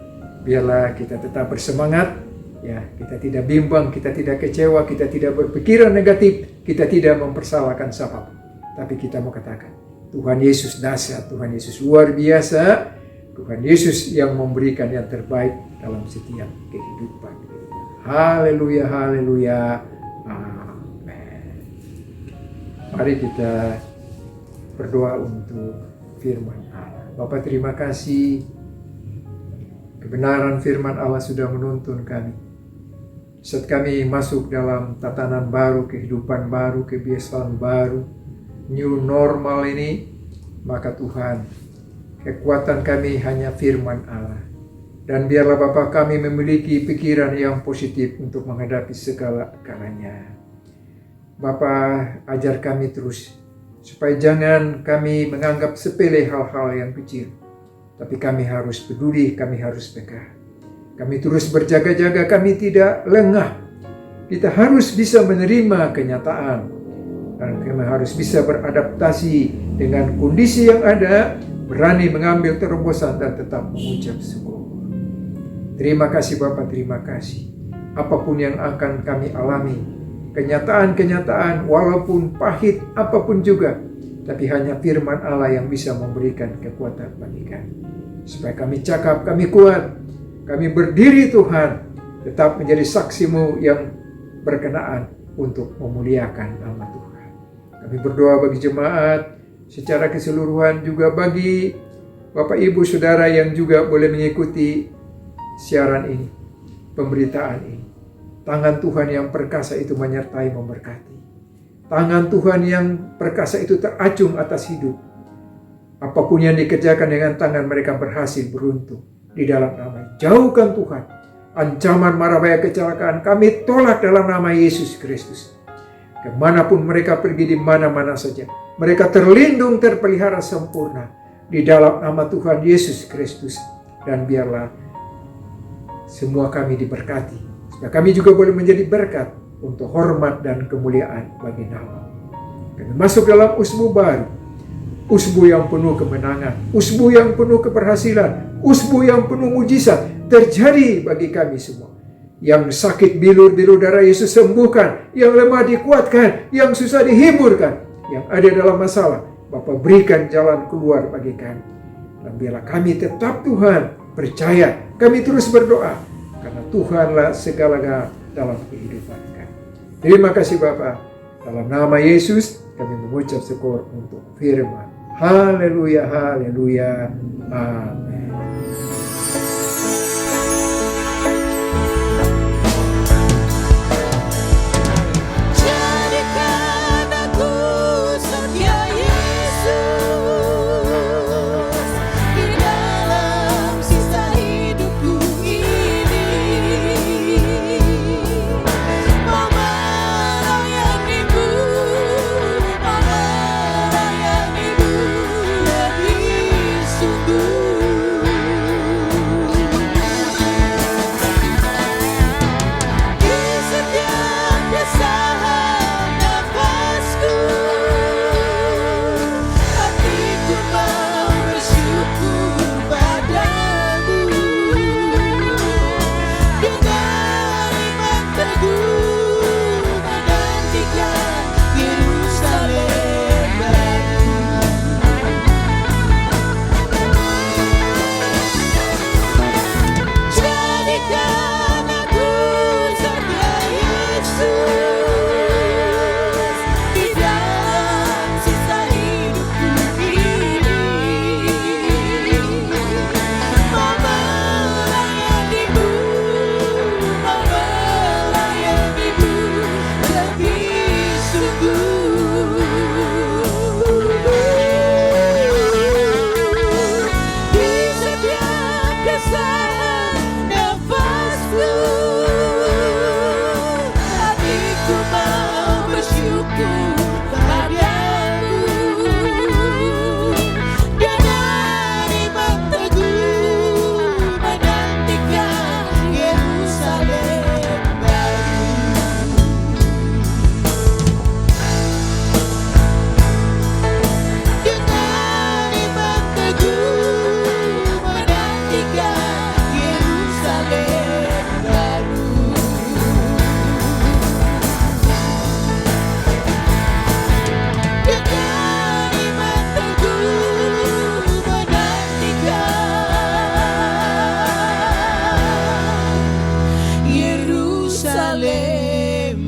Biarlah kita tetap bersemangat. Ya, kita tidak bimbang, kita tidak kecewa, kita tidak berpikiran negatif, kita tidak mempersalahkan siapapun. Tapi kita mau katakan, Tuhan Yesus dahsyat, Tuhan Yesus luar biasa, Tuhan Yesus yang memberikan yang terbaik dalam setiap kehidupan. Haleluya, haleluya. Mari kita berdoa untuk firman Allah. Bapa, terima kasih. Kebenaran firman Allah sudah menuntun kami. Saat kami masuk dalam tatanan baru, kehidupan baru, kebiasaan baru, new normal ini, maka Tuhan, kekuatan kami hanya firman Allah. Dan biarlah Bapa kami memiliki pikiran yang positif untuk menghadapi segala kalanya. Bapa, ajar kami terus, supaya jangan kami menganggap sepele hal-hal yang kecil. Tapi kami harus peduli, kami harus peka. Kami terus berjaga-jaga, kami tidak lengah. Kita harus bisa menerima kenyataan. Dan kami harus bisa beradaptasi dengan kondisi yang ada, berani mengambil terobosan dan tetap mengucap syukur. Terima kasih Bapa, terima kasih. Apapun yang akan kami alami, kenyataan-kenyataan walaupun pahit apapun juga, tapi hanya firman Allah yang bisa memberikan kekuatan bagi kami. Supaya kami cakap, kami kuat, kami berdiri Tuhan, tetap menjadi saksi-Mu yang berkenaan untuk memuliakan nama Tuhan. Kami berdoa bagi jemaat secara keseluruhan, juga bagi Bapak Ibu Saudara yang juga boleh mengikuti siaran ini, pemberitaan ini. Tangan Tuhan yang perkasa itu menyertai memberkati. Tangan Tuhan yang perkasa itu teracung atas hidup. Apapun yang dikerjakan dengan tangan mereka berhasil, beruntung di dalam nama. Jauhkan Tuhan ancaman mara bahaya kecelakaan, kami tolak dalam nama Yesus Kristus. Kemanapun mereka pergi, di mana-mana saja, mereka terlindung, terpelihara sempurna di dalam nama Tuhan Yesus Kristus. Dan biarlah semua kami diberkati. Supaya kami juga boleh menjadi berkat untuk hormat dan kemuliaan bagi nama. Kami masuk dalam usbu baru. Usbu yang penuh kemenangan. Usbu yang penuh keberhasilan. Usbu yang penuh mujizat terjadi bagi kami semua. Yang sakit bilur-bilur darah Yesus sembuhkan. Yang lemah dikuatkan. Yang susah dihiburkan. Yang ada dalam masalah, Bapa berikan jalan keluar bagi kami. Dan biarlah kami tetap Tuhan percaya. Kami terus berdoa. Karena Tuhanlah segalanya dalam kehidupan kami. Terima kasih Bapa. Dalam nama Yesus kami mengucap syukur untuk firman. Haleluya, haleluya. Amin. Jadikan aku setia Yesus di dalam sisa hidupku ini. Mama layangimu, mama layangimu lebih sungguh.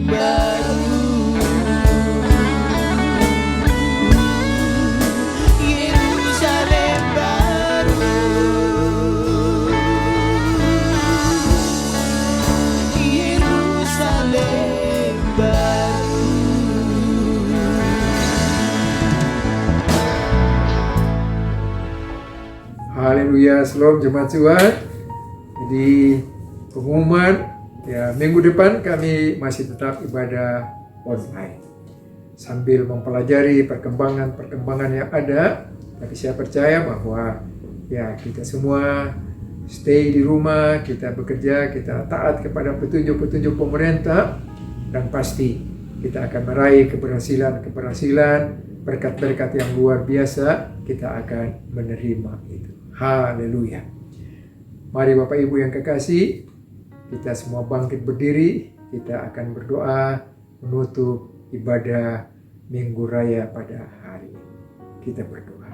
baru, Yerusalem baru, Yerusalem baru. Haleluya, shalom jemaat Tuhan. Jadi pengumuman ya, minggu depan kami masih tetap ibadah online sambil mempelajari perkembangan yang ada. Tapi saya percaya bahwa ya kita semua stay di rumah, kita bekerja, kita taat kepada petunjuk-petunjuk pemerintah, dan pasti kita akan meraih keberhasilan, berkat-berkat yang luar biasa. Kita akan menerima itu. Haleluya. Mari Bapak Ibu yang kekasih, kita semua bangkit berdiri. Kita akan berdoa menutup ibadah Minggu Raya pada hari ini. Kita berdoa.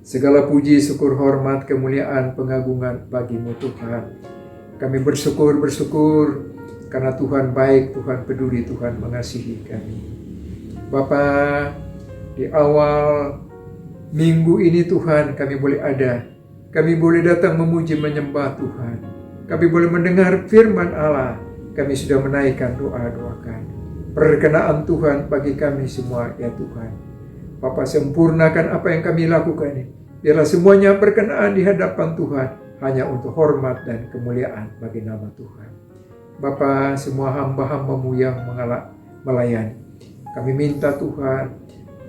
Segala puji, syukur, hormat, kemuliaan, pengagungan bagimu Tuhan. Kami bersyukur karena Tuhan baik, Tuhan peduli, Tuhan mengasihi kami. Bapa, di awal minggu ini Tuhan kami boleh ada. Kami boleh datang memuji menyembah Tuhan. Kami boleh mendengar firman Allah. Kami sudah menaikkan doa-doa kami. Perkenaan Tuhan bagi kami semua ya Tuhan. Bapa, sempurnakan apa yang kami lakukan ini. Biarlah semuanya berkenaan di hadapan Tuhan. Hanya untuk hormat dan kemuliaan bagi nama Tuhan. Bapa, semua hamba-hambamu yang melayani. Kami minta Tuhan,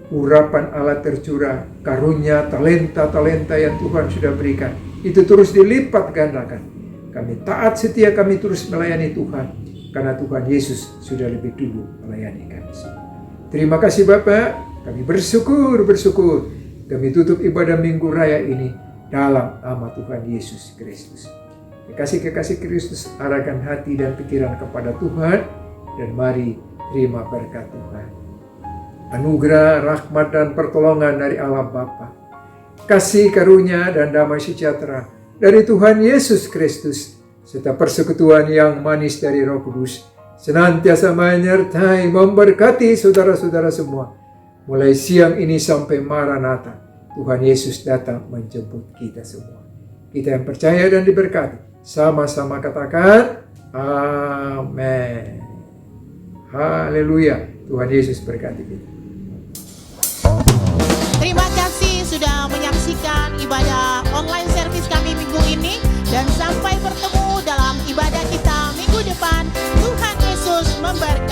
urapan Allah tercurah, karunia, talenta-talenta yang Tuhan sudah berikan, itu terus dilipat gandakan. Kami taat setia, kami terus melayani Tuhan, karena Tuhan Yesus sudah lebih dulu melayani kami. Terima kasih Bapak, kami bersyukur. Kami tutup ibadah Minggu Raya ini dalam nama Tuhan Yesus Kristus. Kekasih-kekasih Kristus, arahkan hati dan pikiran kepada Tuhan, dan mari terima berkat Tuhan. Anugerah, rahmat, dan pertolongan dari Allah Bapa, kasih karunia dan damai sejahtera dari Tuhan Yesus Kristus, serta persekutuan yang manis dari Roh Kudus, senantiasa menyertai, memberkati saudara-saudara semua, mulai siang ini sampai Maranatha. Tuhan Yesus datang menjemput kita semua. Kita yang percaya dan diberkati, sama-sama katakan, amin. Haleluya. Tuhan Yesus berkati kita. Terima kasih sudah menyaksikan ibadah online service kami minggu ini, dan sampai bertemu dalam ibadah kita minggu depan. Tuhan Yesus memberkati.